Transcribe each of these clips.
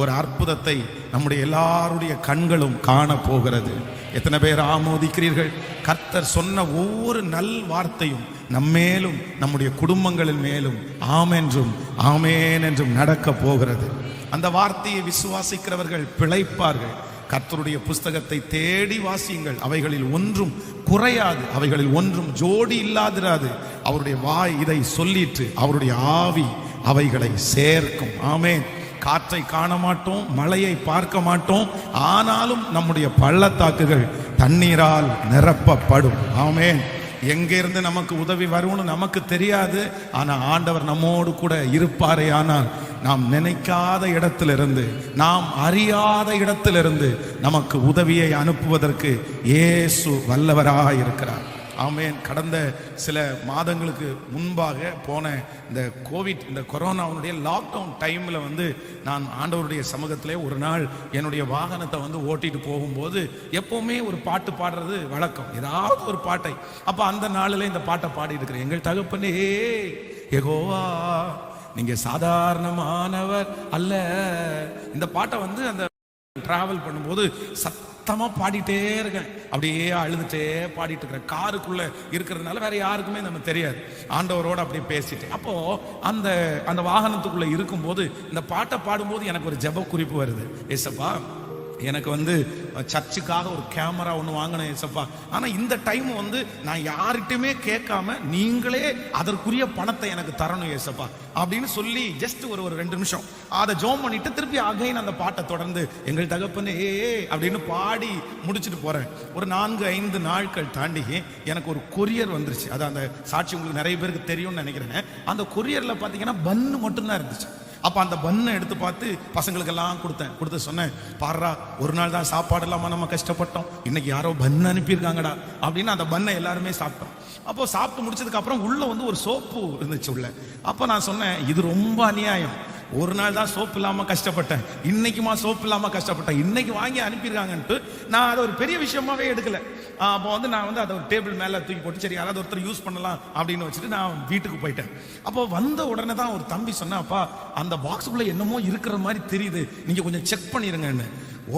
ஒரு அற்புதத்தை நம்முடைய எல்லாருடைய கண்களும் காண போகிறது. எத்தனை பேர் ஆமோதிக்கிறீர்கள்? கர்த்தர் சொன்ன ஒவ்வொரு நல் வார்த்தையும் நம்மேலும் நம்முடைய குடும்பங்களின் மேலும் ஆமென்றும் ஆமேன் என்றும் நடக்க போகிறது. அந்த வார்த்தையை விசுவாசிக்கிறவர்கள் பிழைப்பார்கள். கர்த்தருடைய புஸ்தகத்தை தேடி வாசியுங்கள். அவைகளில் ஒன்றும் குறையாது, அவைகளில் ஒன்றும் ஜோடி இல்லாதிராது. அவருடைய வாய் இதை சொல்லிட்டு அவருடைய ஆவி அவைகளை சேர்க்கும். ஆமென். காற்றை காண மாட்டோம், மழையை பார்க்க மாட்டோம், ஆனாலும் நம்முடைய பள்ளத்தாக்குகள் தண்ணீரால் நிரப்பப்படும். ஆமென். எங்கிருந்து நமக்கு உதவி வரும்னு நமக்கு தெரியாது. ஆனா ஆண்டவர் நம்மோடு கூட இருப்பாரே. ஆனால் நாம் நினைக்காத இடத்திலிருந்து, நாம் அறியாத இடத்திலிருந்து நமக்கு உதவியை அனுப்புவதற்கு இயேசு வல்லவராக இருக்கிறார். ஆமென். கடந்த சில மாதங்களுக்கு முன்பாக போன இந்த கோவிட், இந்த கொரோனாவுடைய லாக்டவுன் டைமில் நான் ஆண்டவருடைய சமூகத்திலே ஒரு நாள் என்னுடைய வாகனத்தை ஓட்டிட்டு போகும்போது எப்பவுமே ஒரு பாட்டு பாடுறது வழக்கம், ஏதாவது ஒரு பாட்டை. அப்போ அந்த நாளில் இந்த பாட்டை பாடிட்டு இருக்கிறேன். எங்கள் தகப்பனே யெகோவா நீங்க சாதாரணமானவர் அல்ல. இந்த பாட்டை அந்த டிராவல் பண்ணும்போது சத்தமா பாடிட்டே இருக்கேன். அப்படியே அழுதுட்டே பாடிட்டு இருக்கிறேன். காருக்குள்ள இருக்கிறதுனால வேற யாருக்குமே நமக்கு தெரியாது. ஆண்டவரோட அப்படியே பேசிட்டு அப்போ அந்த வாகனத்துக்குள்ள இருக்கும்போது இந்த பாட்டை பாடும்போது எனக்கு ஒரு ஜெப குறிப்பு வருது. ஏசப்பா, எனக்கு சர்ச்சுக்காக ஒரு கேமரா ஒன்று வாங்கினேன் ஏசப்பா. ஆனால் இந்த டைம் நான் யார்கிட்டையுமே கேட்காம நீங்களே அதற்குரிய பணத்தை எனக்கு தரணும் ஏசப்பா அப்படின்னு சொல்லி ஜஸ்ட் ஒரு 2 நிமிஷம் அதை ஜோம் பண்ணிட்டு திருப்பி அகைன் அந்த பாட்டை தொடர்ந்து எங்கள் தகப்பனே அப்படின்னு பாடி முடிச்சுட்டு போறேன். ஒரு 4-5 நாட்கள் தாண்டி எனக்கு ஒரு கொரியர் வந்துருச்சு. அது அந்த சாட்சி உங்களுக்கு நிறைய பேருக்கு தெரியும்னு நினைக்கிறேன். அந்த கொரியர்ல பார்த்தீங்கன்னா பன்னு மட்டும்தான் இருந்துச்சு. அப்போ அந்த பன்னை எடுத்து பார்த்து பசங்களுக்கெல்லாம் கொடுத்து சொன்னேன், பாடுறா ஒரு நாள் தான் சாப்பாடு இல்லாமல் நம்ம கஷ்டப்பட்டோம், இன்னைக்கு யாரோ பன்னு அனுப்பியிருக்காங்கடா அப்படின்னு அந்த பன்னை எல்லாருமே சாப்பிட்டோம். அப்போ சாப்பிட்டு முடிச்சதுக்கு அப்புறம் உள்ள ஒரு சோப்பு இருந்துச்சு உள்ள. அப்போ நான் சொன்னேன், இது ரொம்ப அநியாயம். ஒரு நாள் தான் சோப்பு இல்லாமல் கஷ்டப்பட்டேன், இன்னைக்குமா சோப்பு இல்லாமல் கஷ்டப்பட்டேன், இன்னைக்கு வாங்கி அனுப்பியிருக்காங்கன்ட்டு நான் அதை ஒரு பெரிய விஷயமாவே எடுக்கல. அப்போ நான் அதை ஒரு டேபிள் மேலே தூக்கி போட்டு சரி யாராவது ஒருத்தர் யூஸ் பண்ணலாம் அப்படின்னு வச்சுட்டு நான் வீட்டுக்கு போயிட்டேன். அப்போ வந்த உடனே தான் ஒரு தம்பி சொன்னாப்பா, அந்த பாக்ஸுக்குள்ள என்னமோ இருக்கிற மாதிரி தெரியுது, நீங்க கொஞ்சம் செக் பண்ணிருங்கன்னு.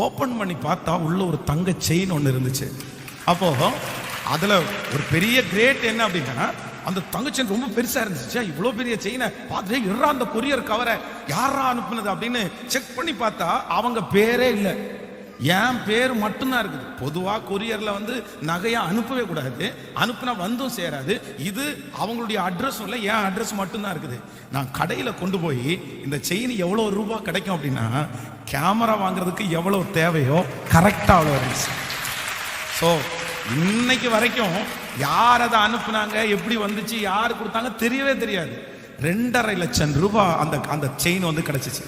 ஓப்பன் பண்ணி பார்த்தா உள்ள ஒரு தங்க செயின் ஒன்று இருந்துச்சு. அப்போ அதுல ஒரு பெரிய கிரேட் என்ன அப்படின்னா, அந்த தங்க செயின் ரொம்ப பெருசா இருந்துச்சு. இவ்வளோ பெரிய செயினை பார்த்துட்டு இருறா அந்த கொரியர் கவரை யாரா அனுப்புனது அப்படின்னு செக் பண்ணி பார்த்தா அவங்க பேரே இல்லை, என் பேர் மட்டும்தான் இருக்குது. பொதுவாக கொரியர்ல நகையா அனுப்பவே கூடாது, அனுப்புனா வந்தும் சேராது. இது அவங்களுடைய அட்ரஸும் இல்லை, என் அட்ரஸ் மட்டும்தான் இருக்குது. நான் கடையில கொண்டு போய் இந்த செயின் எவ்வளோ ரூபாய் கிடைக்கும் அப்படின்னா, கேமரா வாங்குறதுக்கு எவ்வளவு தேவையோ கரெக்டா அவ்வளோ இருந்துச்சு. ஸோ இன்னைக்கு வரைக்கும் யார் அதை அனுப்புனாங்க, எப்படி வந்துச்சு, யார் கொடுத்தாங்க தெரியவே தெரியாது. 2.5 லட்சம் ரூபாய் அந்த செயின் கிடைச்சிச்சு.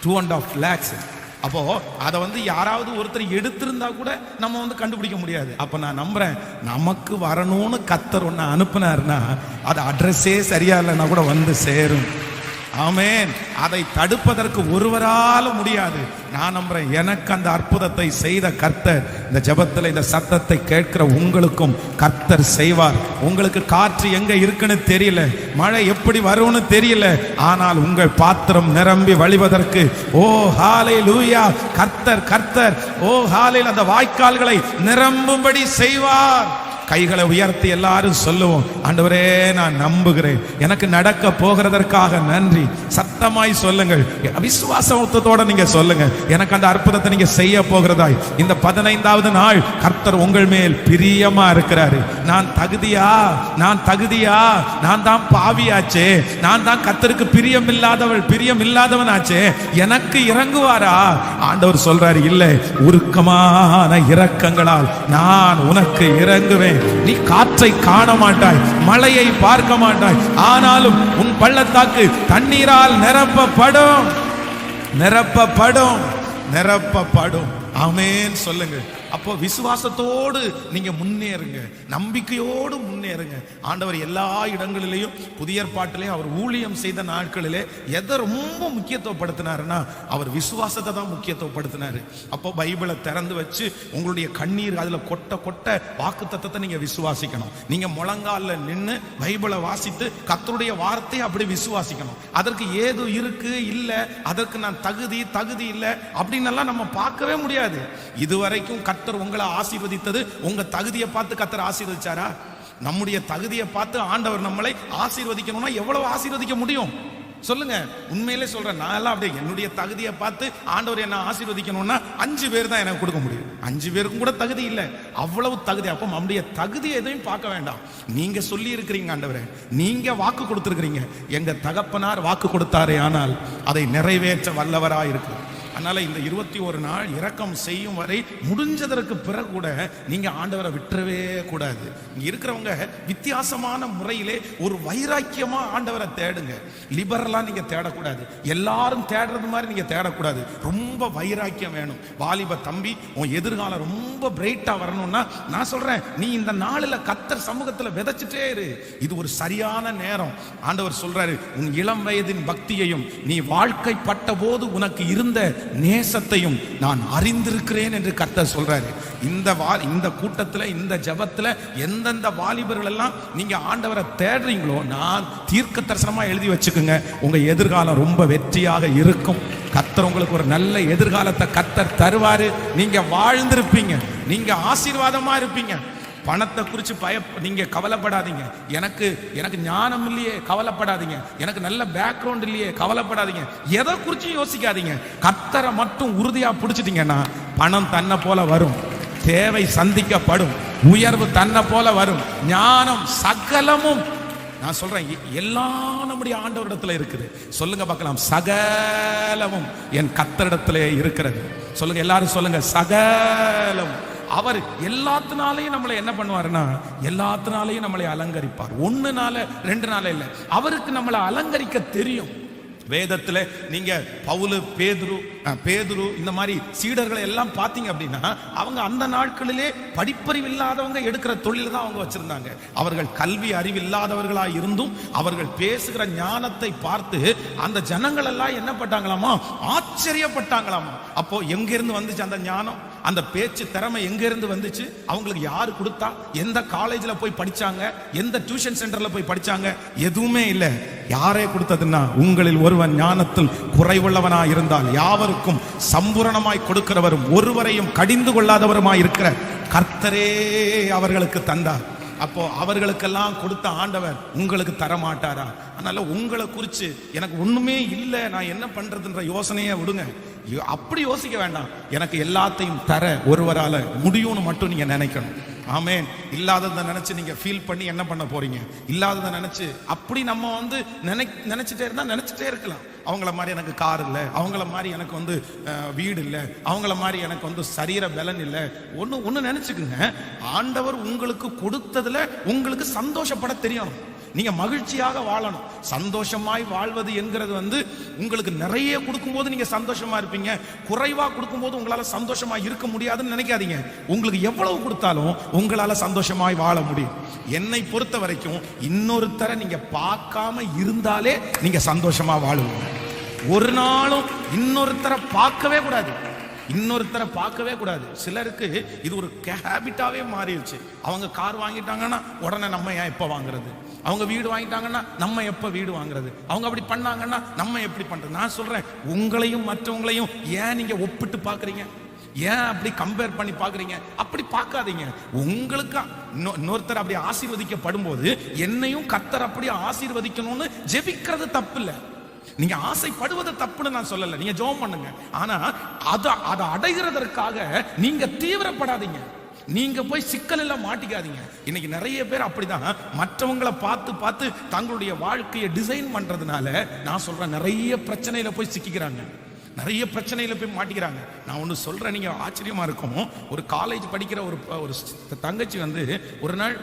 2.5 lakhs. அப்போ அதை யாராவது ஒருத்தர் எடுத்திருந்தா கூட நம்ம கண்டுபிடிக்க முடியாது. அப்ப நான் நம்புறேன், நமக்கு வரணும்னு கர்த்தர் ஒன்னு அனுப்புனாருன்னா அது அட்ரஸே சரியா இல்லைன்னா கூட சேரும். ஆமென். அதை தடுப்பதற்கு ஒருவரால முடியாது. நான் நம்புறேன், எனக்கு அந்த அற்புதத்தை செய்த கர்த்தர் இந்த ஜெபத்தில் இந்த சத்தத்தை கேட்கிற உங்களுக்கும் கர்த்தர் செய்வார். உங்களுக்கு காற்று எங்க இருக்குன்னு தெரியல, மழை எப்படி வரும்னு தெரியல, ஆனால் உங்கள் பாத்திரம் நிரம்பி வழிவதற்கு ஓ ஹalleluya கர்த்தர் ஓ ஹalleluya அந்த வாய்க்கால்களை நிரம்பும்படி செய்வார். கைகளை உயர்த்தி எல்லாரும் சொல்லுவோம், ஆண்டவரே நான் நம்புகிறேன், எனக்கு நடக்க போகிறதற்காக நன்றி. சத்தமாய் சொல்லுங்கள், விசுவாசத்தோட நீங்க சொல்லுங்க, எனக்கு அந்த அற்புதத்தை நீங்க செய்ய போகிறதாய். இந்த 15வது நாள் கர்த்தர் உங்கள் மேல் பிரியமா இருக்கிறாரு. நான் தகுதியா, நான் தான் பாவியாச்சே, நான் தான் கர்த்தருக்கு பிரியம் இல்லாதவன் ஆச்சே, எனக்கு இறங்குவாரா? ஆண்டவர் சொல்றாரு, இல்லை, உருக்கமான இரக்கங்களால் நான் உனக்கு இறங்குவேன். நீ காற்றை காண மாட்டாய், மழையை பார்க்க மாட்டாய், ஆனாலும் உன் பள்ளத்தாக்கு தண்ணீரால் நிரப்பப்படும். ஆமென் சொல்லுங்க. அப்போ விசுவாசத்தோடு நீங்க முன்னேறுங்க, நம்பிக்கையோடு முன்னேறுங்க. ஆண்டவர் எல்லா இடங்களிலேயும் புதிய ஏற்பாட்டிலேயும் அவர் ஊழியம் செய்த நாட்களிலே எதை ரொம்ப முக்கியத்துவப்படுத்தினாருன்னா அவர் விசுவாசத்தை தான் முக்கியத்துவப்படுத்தினாரு. அப்போ பைபிளை திறந்து வச்சு உங்களுடைய கண்ணீர் அதுல கொட்ட கொட்ட வாக்குத்தத்தத்தை நீங்க விசுவாசிக்கணும். நீங்க முழங்கால நின்று பைபிளை வாசித்து கர்த்தருடைய வார்த்தையை அப்படி விசுவாசிக்கணும். அதற்கு ஏது இருக்கு இல்ல, அதற்கு நான் தகுதி இல்ல அப்படின்னு எல்லாம் நம்ம பார்க்கவே முடியாது. இதுவரைக்கும் கர்த்தர் உங்களை ஆசீர்வதித்தது உங்க தகுதியை பார்த்து கர்த்தர் ஆசீர்வதிச்சாரா? நம்முடைய தகுதியை பார்த்து ஆண்டவர் நம்மளை ஆசீர்வதிக்கணும்னா எவ்வளவு ஆசீர்வதிக்க முடியும் சொல்லுங்க? உண்மையிலே சொல்றேன், நான் எல்லாம் அப்படியே என்னுடைய தகுதியை பார்த்து ஆண்டவர் என்ன ஆசீர்வதிக்கணும்னா 5 பேர் தான் எனக்கு கொடுக்க முடியும். 5 பேருக்கும் கூட தகுதி இல்லை, அவ்வளவு தகுதி. அப்போ நம்முடைய தகுதி எதையும் பார்க்க வேண்டாம். நீங்க சொல்லி இருக்கிறீங்க ஆண்டவரே, நீங்க வாக்கு கொடுத்திருக்கிறீங்க, எங்க தகப்பனார் வாக்கு கொடுத்தாரே, ஆனால் அதை நிறைவேற்ற வல்லவராய் இருக்கு. அதனால இந்த 21 நாள் இரக்கம் செய்யும் வரை முடிஞ்சதற்கு பிறகு கூட நீங்க ஆண்டவரை விட்டுறவே கூடாது. இங்க இருக்கிறவங்க வித்தியாசமான முறையிலே ஒரு வைராக்கியமா ஆண்டவரை தேடுங்க. லிபரலா நீங்க தேடக்கூடாது, எல்லாரும் தேடுறது மாதிரி நீங்க தேடக்கூடாது. ரொம்ப வைராக்கியம் வேணும். வாலிப தம்பி, உன் எதிர்காலம் ரொம்ப பிரைட்டா வரணும்னா நான் சொல்றேன், நீ இந்த நாளில் கர்த்தர் சமூகத்தில் விதைச்சிட்டே இரு. இது ஒரு சரியான நேரம். ஆண்டவர் சொல்றாரு, உன் இளம் வயதின் பக்தியையும் நீ வாழ்க்கைப்பட்ட போது உனக்கு இருந்த நேசத்தையும் நான் அறிந்திருக்கிறேன் என்று கர்த்தர் சொல்றாரு. இந்த கூட்டத்துல, இந்த ஜெபத்துல எந்தெந்த வாலிபர்கள் எல்லாம் நீங்க ஆண்டவரை தேடுறீங்களோ, நான் தீர்க்க தரிசனமா எழுதி வச்சுக்குங்க, உங்க எதிர்காலம் ரொம்ப வெற்றியாக இருக்கும். கர்த்தர் உங்களுக்கு ஒரு நல்ல எதிர்காலத்தை கர்த்தர் தருவாரு. நீங்க வாழ்ந்திருப்பீங்க, நீங்க ஆசீர்வாதமா இருப்பீங்க. பணத்தை குறித்து நீங்க கவலைப்படாதீங்க. எனக்கு ஞானம் இல்லையே, கவலைப்படாதீங்க. எனக்கு நல்ல பேக்ரவுண்ட் இல்லையே, கவலைப்படாதீங்க. எதை குறித்து யோசிக்காதீங்க. கர்த்தரை மட்டும் உறுதியா பிடிச்சிட்டீங்கன்னா பணம் தன்னை போல வரும், தேவை சந்திக்கப்படும், உயர்வு தன்னை போல வரும், ஞானம் சகலமும். நான் சொல்றேன், எல்லாம் நம்முடைய ஆண்டவரிடத்துல இருக்குது. சொல்லுங்க பார்க்கலாம், சகலமும் என் கர்த்தரிடத்திலே இருக்கிறது. சொல்லுங்க, எல்லாரும் சொல்லுங்க, சகலம். அவர் எல்லாத்தினாலையும் நம்மளை என்ன பண்ணுவாருன்னா, எல்லாத்தினாலையும் நம்மளை அலங்கரிப்பார். 1 நாள் 2 நாள் இல்லை, அவருக்கு நம்மளை அலங்கரிக்க தெரியும். வேதத்துல நீங்க பவுலு, பேதுரு இந்த மாதிரி சீடர்களை எல்லாம் பார்த்தீங்க அப்படின்னா, அவங்க அந்த நாட்களிலே படிப்பறிவு இல்லாதவங்க எடுக்கிற தொழில் தான் அவங்க வச்சிருந்தாங்க. அவர்கள் கல்வி அறிவு இல்லாதவர்களா இருந்தும் அவர்கள் பேசுகிற ஞானத்தை பார்த்து அந்த ஜனங்கள் எல்லாம் என்ன பட்டாங்களாமா, ஆச்சரியப்பட்டாங்களாமா. அப்போ எங்கிருந்து வந்துச்சு அந்த ஞானம், அந்த பேச்சு திறமை எங்க இருந்து வந்துச்சு? அவங்களுக்கு யாரு கொடுத்தா? எந்த காலேஜ்ல போய் படிச்சாங்க? எந்த டியூஷன் சென்டர்ல போய் படிச்சாங்க? எதுவுமே இல்லை. யாரே கொடுத்ததுன்னா, உங்களில் ஒருவன் ஞானத்தில் குறைவுள்ளவனா இருந்தால் யாவருக்கும் சம்பூரணமாய் கொடுக்கிறவரும் ஒருவரையும் கடிந்து கொள்ளாதவருமாய் இருக்கிற கர்த்தரே அவர்களுக்கு தந்தார். அப்போ அவர்களுக்கெல்லாம் கொடுத்த ஆண்டவர் உங்களுக்கு தர மாட்டாரா? அதனால உங்களை குறித்து எனக்கு ஒண்ணுமே இல்லை, நான் என்ன பண்றதுன்ற யோசனையை விடுங்க. அப்படி யோசிக்க வேண்டாம். எனக்கு எல்லாத்தையும் தர ஒருவரால முடியும்னு மட்டும் நீங்க நினைக்கணும். ஆமென். இல்லாததை நினைச்சு நீங்க ஃபீல் பண்ணி என்ன பண்ண போறீங்க? இல்லாததை நினைச்சு அப்படி நம்ம நினைச்சிட்டே இருந்தா நினைச்சிட்டே இருக்கலாம். அவங்கள மாதிரி எனக்கு கார் இல்லை, அவங்கள மாதிரி எனக்கு வீடு இல்லை, அவங்கள மாதிரி எனக்கு சரீர பலன் இல்லை. ஒன்று நினைச்சுக்குங்க, ஆண்டவர் உங்களுக்கு கொடுத்ததுல உங்களுக்கு சந்தோஷப்பட தெரியணும். நீங்க மகிழ்ச்சியாக வாழணும். சந்தோஷமாய் வாழ்வது என்கிறது உங்களுக்கு நிறைய கொடுக்கும்போது நீங்க சந்தோஷமா இருப்பீங்க, குறைவா கொடுக்கும்போது உங்களால சந்தோஷமா இருக்க முடியாதுன்னு நினைக்காதீங்க. உங்களுக்கு எவ்வளவு கொடுத்தாலும் உங்களால சந்தோஷமாய் வாழ முடியும். என்னை பொறுத்த வரைக்கும் இன்னொருத்தரை நீங்க பார்க்காம இருந்தாலே நீங்க சந்தோஷமா வாழுவீங்க. ஒரு நாளும் இன்னொருத்தரை பார்க்கவே கூடாது. சிலருக்கு இது ஒரு ஹேபிட்டாவே மாறிடுச்சு. அவங்க கார் வாங்கிட்டாங்கன்னா உடனே நம்ம ஏன் எப்ப வாங்குறது? அவங்க வீடு வாங்கிட்டாங்கன்னா நம்ம எப்ப வீடு வாங்குறது? அவங்க அப்படி பண்ணாங்கன்னா நம்ம எப்படி பண்றது? நான் சொல்றேன், உங்களையும் மற்றவங்களையும் ஏன் நீங்க ஒப்பிட்டு பாக்குறீங்க? ஏன் அப்படி கம்பேர் பண்ணி பாக்குறீங்க? அப்படி பார்க்காதீங்க. உங்களுக்கு இன்னொருத்தர் அப்படி ஆசீர்வதிக்கப்படும் போது என்னையும் கர்த்தர் அப்படி ஆசீர்வதிக்கணும்னு ஜெபிக்கிறது தப்பு இல்லை. நீங்க ஆசைப்படுவது தப்புன்னு நான் சொல்லல, நீங்க ஜெபம் பண்ணுங்க. ஆனா அதை அடைகிறதற்காக நீங்க தீவிரப்படாதீங்க. நீங்க போய் சிக்கல் எல்லாம் மாட்டிக்காதீங்க. இன்னைக்கு நிறைய பேர் அப்படிதான் மற்றவங்களை பார்த்து தங்களுடைய வாழ்க்கையை டிசைன் பண்றதுனால நான் சொல்றேன், நிறைய பிரச்சனையில போய் சிக்கிக்கிறாங்க, நிறைய பிரச்சனையில போய் மாட்டிக்கிறாங்க. நான் ஒன்று சொல்றேன், நீங்க ஆச்சரியமா இருக்கும். ஒரு காலேஜ் படிக்கிற ஒரு தங்கச்சி ஒரு நாள்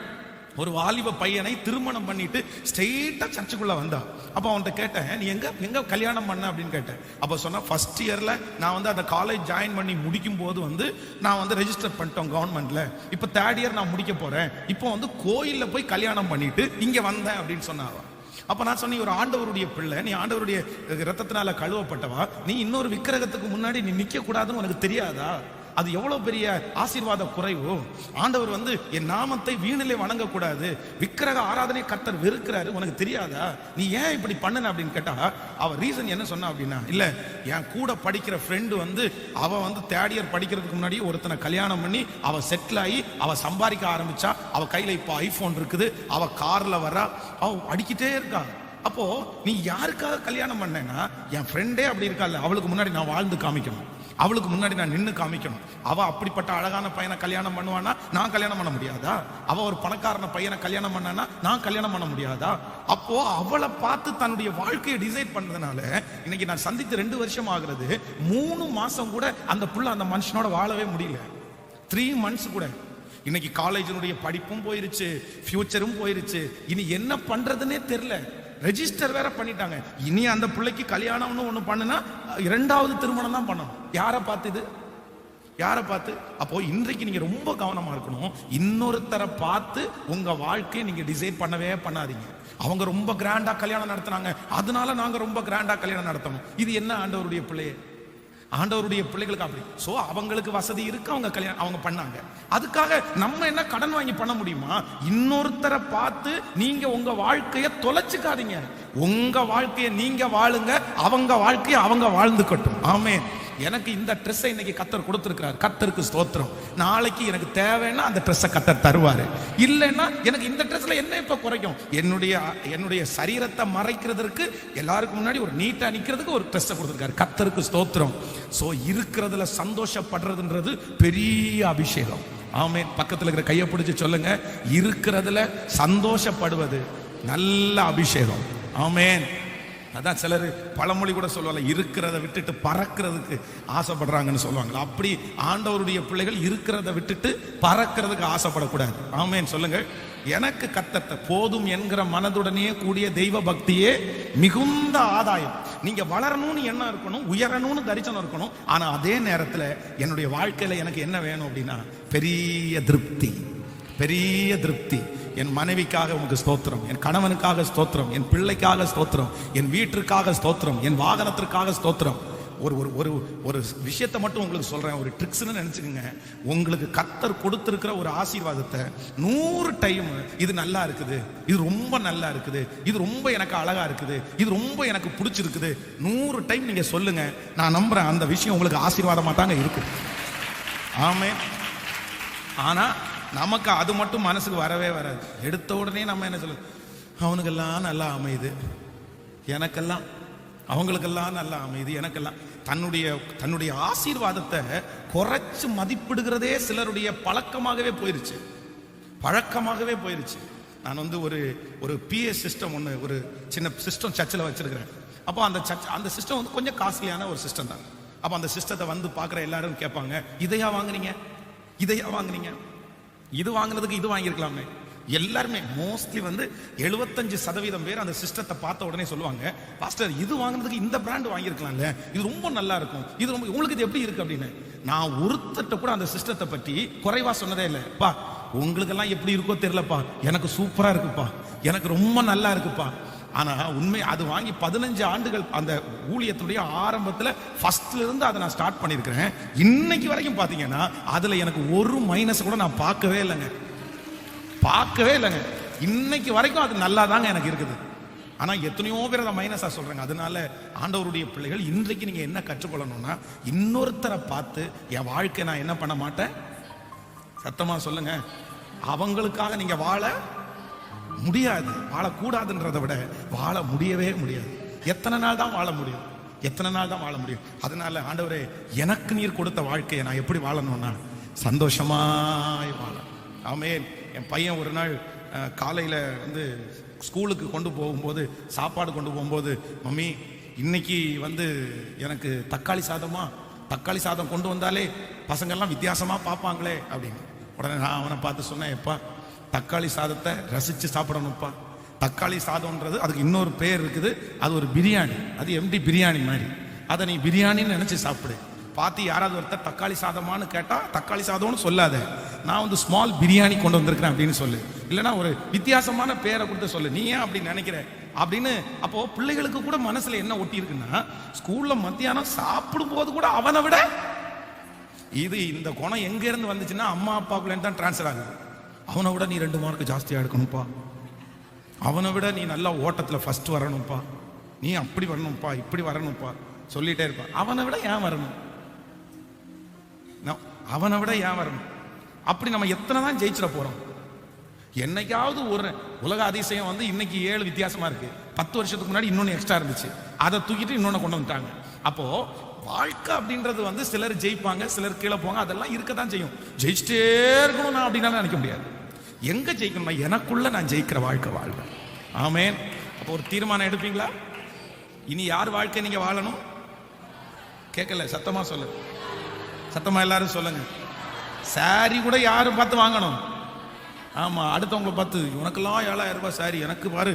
ஒரு வாலிப பையனை திருமணம் பண்ணிட்டு ஸ்ட்ரெயிட்டா சர்ச்சுக்குள்ள வந்தா. அப்ப அவன்கிட்ட கேட்டேன், நீ எங்க கல்யாணம் பண்ண அப்படின்னு கேட்டேன். அப்ப சொன்னா, ஃபர்ஸ்ட் இயர்ல நான் வந்து அந்த காலேஜ் ஜாயின் பண்ணி முடிக்கும் போது வந்து நான் வந்து ரெஜிஸ்டர் பண்ணிட்டோம் கவர்மெண்ட்ல. இப்ப தேர்ட் இயர் நான் முடிக்க போறேன். இப்போ வந்து கோயில்ல போய் கல்யாணம் பண்ணிட்டு இங்க வந்தேன் அப்படின்னு சொன்னாவா. அப்ப நான் சொன்னேன், ஒரு ஆண்டவருடைய பிள்ளை, நீ ஆண்டவருடைய ரத்தத்தினால கழுவப்பட்டவா, நீ இன்னொரு விக்கிரகத்துக்கு முன்னாடி நீ நிக்க கூடாதுன்னு உனக்கு தெரியாதா? அது எவ்வளவு பெரிய ஆசீர்வாத குறைவு. ஆண்டவர் வந்து என் நாமத்தை வீணிலே வணங்க கூடாது, விக்கிரக ஆராதனை கர்த்தர் வெறுக்கிறாரு, உனக்கு தெரியாதா? நீ ஏன் இப்படி பண்ணுன அப்படின்னு கேட்டா, அவ ரீசன் என்ன சொன்னா அப்படின்னா, இல்ல என் கூட படிக்கிற ஃப்ரெண்டு வந்து அவ வந்து தேர்ட் இயர் படிக்கிறதுக்கு முன்னாடி ஒருத்தனை கல்யாணம் பண்ணி அவ செட்டில் ஆகி அவ சம்பாதிக்க ஆரம்பிச்சா, அவ கையில இப்ப ஐபோன் இருக்குது, அவ கார்ல வரா, அவ அடிக்கிட்டே இருக்கா. அப்போ நீ யாருக்காக கல்யாணம் பண்ணேன்னா, என் ஃப்ரெண்டே அப்படி இருக்கா, அவளுக்கு முன்னாடி நான் வாழ்ந்து காமிக்கணும், அவளுக்கு முன்னாடி நான் நின்று காமிக்கணும். அவ அப்படிப்பட்ட அழகான பையனை கல்யாணம் பண்ணுவானா, நான் கல்யாணம் பண்ண முடியாதா? அவ ஒரு பணக்காரன பையனை கல்யாணம் பண்ணானா, நான் கல்யாணம் பண்ண முடியாதா? அப்போ அவளை பார்த்து தன்னுடைய வாழ்க்கையை டிசைட் பண்ணதுனால இன்னைக்கு நான் சந்தித்து 2 வருஷம் ஆகுறது, 3 மாசம் கூட அந்த புள்ள அந்த மனுஷனோட வாழவே முடியல. 3 months கூட. இன்னைக்கு காலேஜினுடைய படிப்பும் போயிருச்சு, ஃபியூச்சரும் போயிருச்சு, இனி என்ன பண்றதுன்னே தெரியல. ரெஜிஸ்டர் வேற பண்ணிட்டாங்க. இனி அந்த பிள்ளைக்கு கல்யாணம்னு ஒண்ணு பண்ணுனா 2வது திருமணம் தான் பண்ணணும். யாரை பார்த்து இது? யாரை பார்த்து? அப்போ இன்றைக்கு நீங்க ரொம்ப கவனமா இருக்கணும். இன்னொருத்தரை பார்த்து உங்க வாழ்க்கையை நீங்க டிசைட் பண்ணவே பண்ணாதீங்க. அவங்க ரொம்ப கிராண்டா கல்யாணம் நடத்துனாங்க, அதனால நாங்க ரொம்ப கிராண்டா கல்யாணம் நடத்தணும். இது என்ன ஆண்டவருடைய பிள்ளையே? ஆண்டவருடைய பிள்ளைகளுக்கு அப்படி. சோ அவங்களுக்கு வசதி இருக்கு, அவங்க கல்யாணம் அவங்க பண்ணாங்க. அதுக்காக நம்ம என்ன கடன் வாங்கி பண்ண முடியுமா? இன்னொருத்தரை பார்த்து நீங்க உங்க வாழ்க்கையை தொலைச்சுக்காதீங்க. உங்க வாழ்க்கையை நீங்க வாழுங்க, அவங்க வாழ்க்கையை அவங்க வாழ்ந்துக்கட்டும். ஆமென். எனக்கு இந்த ட்ரெஸ்ஸை இன்னைக்கு கர்த்தர் கொடுத்திருக்கிறார், கர்த்தருக்கு ஸ்தோத்திரம். நாளைக்கு எனக்கு தேவைன்னா அந்த ட்ரெஸ்ஸை கர்த்தர் தருவாரு. இல்லைன்னா எனக்கு இந்த ட்ரெஸ்ல என்ன இப்ப குறைக்கும்? என்னுடைய சரீரத்தை மறைக்கிறதுக்கு, எல்லாருக்கும் முன்னாடி ஒரு நீட்டா நிக்கிறதுக்கு ஒரு ட்ரெஸ்ஸை கொடுத்திருக்காரு. கர்த்தருக்கு ஸ்தோத்திரம். சோ இருக்கிறதுல சந்தோஷப்படுறதுன்றது பெரிய அபிஷேகம். ஆமென். பக்கத்துல இருக்கிற கையை பிடிச்சு சொல்லுங்க, இருக்கிறதுல சந்தோஷப்படுவது நல்ல அபிஷேகம். ஆமென். அதான் சிலர் பழமொழி கூட சொல்லுவாங்க, இருக்கிறத விட்டுட்டு பறக்கிறதுக்கு ஆசைப்படுறாங்கன்னு சொல்லுவாங்க. அப்படி ஆண்டவருடைய பிள்ளைகள் இருக்கிறத விட்டுட்டு பறக்கிறதுக்கு ஆசைப்படக்கூடாது. ஆமென் சொல்லுங்க. எனக்கு கர்த்தர் போதும் என்கிற மனதுடனே கூடிய தெய்வ பக்தியே மிகுந்த ஆதாயம். நீங்க வளரணும்னு எண்ணம் இருக்கணும், உயரணும்னு தரிசனம் இருக்கணும். ஆனா அதே நேரத்தில் என்னுடைய வாழ்க்கையில எனக்கு என்ன வேணும் அப்படின்னா, பெரிய திருப்தி, பெரிய திருப்தி. என் மனைவிக்காக உனக்கு ஸ்தோத்திரம், என் கணவனுக்காக ஸ்தோத்திரம், என் பிள்ளைக்காக ஸ்தோத்திரம், என் வீட்டிற்காக ஸ்தோத்திரம், என் வாகனத்திற்காக ஸ்தோத்திரம். ஒரு ஒரு ஒரு விஷயத்தை மட்டும் உங்களுக்கு சொல்றேன், ஒரு ட்ரிக்ஸ்னு நினைச்சுக்கோங்க. உங்களுக்கு கர்த்தர் கொடுத்திருக்கிற ஒரு ஆசீர்வாதத்தை 100 டைம் இது நல்லா இருக்குது, இது ரொம்ப நல்லா இருக்குது, இது ரொம்ப எனக்கு அழகா இருக்குது, இது ரொம்ப எனக்கு பிடிச்சிருக்குது, 100 டைம் நீங்க சொல்லுங்க. நான் நம்புறேன் அந்த விஷயம் உங்களுக்கு ஆசீர்வாதமா தாங்க இருக்கு. ஆமென். ஆனா நமக்கு அது மட்டும் மனசுக்கு வரவே வராது. எடுத்த உடனே நம்ம என்ன சொல்ல, அவனுக்கெல்லாம் நல்லா அமையுது, எனக்கெல்லாம், அவங்களுக்கெல்லாம் நல்லா அமையுது, எனக்கெல்லாம். தன்னுடைய ஆசீர்வாதத்தை குறைச்சு மதிப்பிடுகிறதே சிலருடைய பழக்கமாகவே போயிருச்சு, பழக்கமாகவே போயிருச்சு. நான் வந்து ஒரு பிஎஸ் சிஸ்டம் ஒன்று, ஒரு சின்ன சிஸ்டம் சர்ச்சில் வச்சிருக்கிறேன். அப்போ அந்த சிஸ்டம் வந்து கொஞ்சம் காஸ்ட்லியான ஒரு சிஸ்டம் தான். அப்போ அந்த சிஸ்டத்தை வந்து பார்க்குற எல்லாரும் கேட்பாங்க, இதையா வாங்குறீங்க, இதையா வாங்குறீங்க, இது வாங்குறதுக்கு இது வாங்கியிருக்கலாமே. எல்லாருமே மோஸ்ட்லி வந்து 75% பேர் அந்த சிஸ்டத்தை பார்த்த உடனே சொல்லுவாங்க, பாஸ்டர் இது வாங்குறதுக்கு இந்த பிராண்ட் வாங்கியிருக்கலாம்ல, இது ரொம்ப நல்லா இருக்கும், இது ரொம்ப, உங்களுக்கு இது எப்படி இருக்கு அப்படின்னு. நான் ஒருத்தட்ட கூட அந்த சிஸ்டத்தை பற்றி குறைவா சொன்னதே இல்லை. பா உங்களுக்கெல்லாம் எப்படி இருக்கோ தெரியலப்பா, எனக்கு சூப்பரா இருக்குப்பா, எனக்கு ரொம்ப நல்லா இருக்குப்பா. ஆனா உண்மை அது வாங்கி 15 ஆண்டுகள் அந்த ஊழியத்துடைய ஆரம்பத்தில் ஃபர்ஸ்ட்ல இருந்து அதை நான் ஸ்டார்ட் பண்ணியிருக்கிறேன். இன்னைக்கு வரைக்கும் பாத்தீங்கன்னா அதுல எனக்கு ஒரு மைனஸ் கூட நான் பார்க்கவே இல்லைங்க, பார்க்கவே இல்லைங்க. இன்னைக்கு வரைக்கும் அது நல்லா தாங்க எனக்கு இருக்குது. ஆனா எத்தனையோ பேர் அதை மைனஸா சொல்றாங்க. அதனால ஆண்டவருடைய பிள்ளைகள் இன்றைக்கு நீங்க என்ன கற்றுக்கொள்ளணும்னா, இன்னொருத்தரை பார்த்து என் வாழ்க்கை நான் என்ன பண்ண மாட்டேன், சத்தமா சொல்லுங்க, அவங்களுக்காக நீங்க வாழ முடியாது. வாழக்கூடாதுன்றதை விட வாழ முடியவே முடியாது. எத்தனை நாள் தான் வாழ முடியும், எத்தனை நாள் தான் வாழ முடியும். அதனால ஆண்டவரே, எனக்கு நீர் கொடுத்த வாழ்க்கையை நான் எப்படி வாழணும்னா சந்தோஷமாய் வாழ. ஆமென். என் பையன் ஒரு நாள் காலையில் வந்து ஸ்கூலுக்கு கொண்டு போகும்போது, சாப்பாடு கொண்டு போகும்போது, மம்மி இன்னைக்கு வந்து எனக்கு தக்காளி சாதம் கொண்டு வந்தாலே பசங்கள்லாம் வித்தியாசமாக பார்ப்பாங்களே அப்படின்னு. உடனே நான் அவனை பார்த்து சொன்னேன், எப்பா தக்காளி சாதத்தை ரசிச்சு சாப்பிடணும்ப்பா. தக்காளி சாதம்ன்றது அதுக்கு இன்னொரு பேர் இருக்குது, அது ஒரு பிரியாணி, அது எம்டி பிரியாணி மாதிரி. அதை நீ பிரியாணின்னு நினைச்சு சாப்பிடு. பார்த்து யாராவது ஒருத்தர் தக்காளி சாதமானு கேட்டா தக்காளி சாதம்னு சொல்லாத, நான் வந்து ஸ்மால் பிரியாணி கொண்டு வந்திருக்கிறேன் அப்படின்னு சொல்லு. இல்லைன்னா ஒரு வித்தியாசமான பேரை கொடுத்து சொல்லு. நீ ஏன் அப்படி நினைக்கிற அப்படின்னு. அப்போ பிள்ளைகளுக்கு கூட மனசுல என்ன ஒட்டி இருக்குன்னா, ஸ்கூல்ல மத்தியானம் சாப்பிடும் போது கூட அவனை விட இது இந்த குணம் எங்க இருந்து வந்துச்சுன்னா அம்மா அப்பாக்குள்ள தான் டிரான்ஸ்ஃபர் ஆகுது. அவனை விட நீ 2 மார்க் ஜாஸ்தியா எடுக்கணும்ப்பா, அவனை விட நீ நல்லா ஓட்டத்துல ஃபர்ஸ்ட் வரணும்ப்பா, நீ அப்படி வரணும்ப்பா, இப்படி வரணும்ப்பா சொல்லிட்டே இருப்பான். அவனை விட ஏன் வரணும், அவனை விட ஏன் வரணும்? அப்படி நம்ம எத்தனை தான் ஜெயிச்சிட போறோம்? என்னைக்காவது ஒரு உலக அதிசயம் வந்து இன்னைக்கு 7 வித்தியாசமா இருக்கு. 10 வருஷத்துக்கு முன்னாடி இன்னொன்னு எக்ஸ்ட்ரா இருந்துச்சு, அதை தூக்கிட்டு இன்னொன்னு கொண்டு வந்துட்டாங்க. அப்போ வாழ்க்கை அப்படின்றது வந்து சிலர் ஜெயிப்பாங்க, சிலர் கீழே போவாங்க, அதெல்லாம் இருக்கத்தான் செய்யும். ஜெயிச்சிட்டே இருக்கணும் நான் அப்படின்னா நினைக்க முடியாது. எங்க ஜெயிக்கணும்னா எனக்குள்ள நான் ஜெயிக்கிற வாழ்க்கை வாழ்வேன். ஆமென். அப்போ ஒரு தீர்மானம் எடுப்பீங்களா? இனி யார் வாழ்க்கை நீங்க வாழணும்? கேட்கல, சத்தமா சொல்லு, சத்தமா எல்லாரும் சொல்லுங்க. சாரி கூட யாரும் பார்த்து வாங்கணும்? ஆமா, அடுத்தவங்களை பார்த்து உனக்கெல்லாம் 7000 ரூபாய் சாரி, எனக்கு பாரு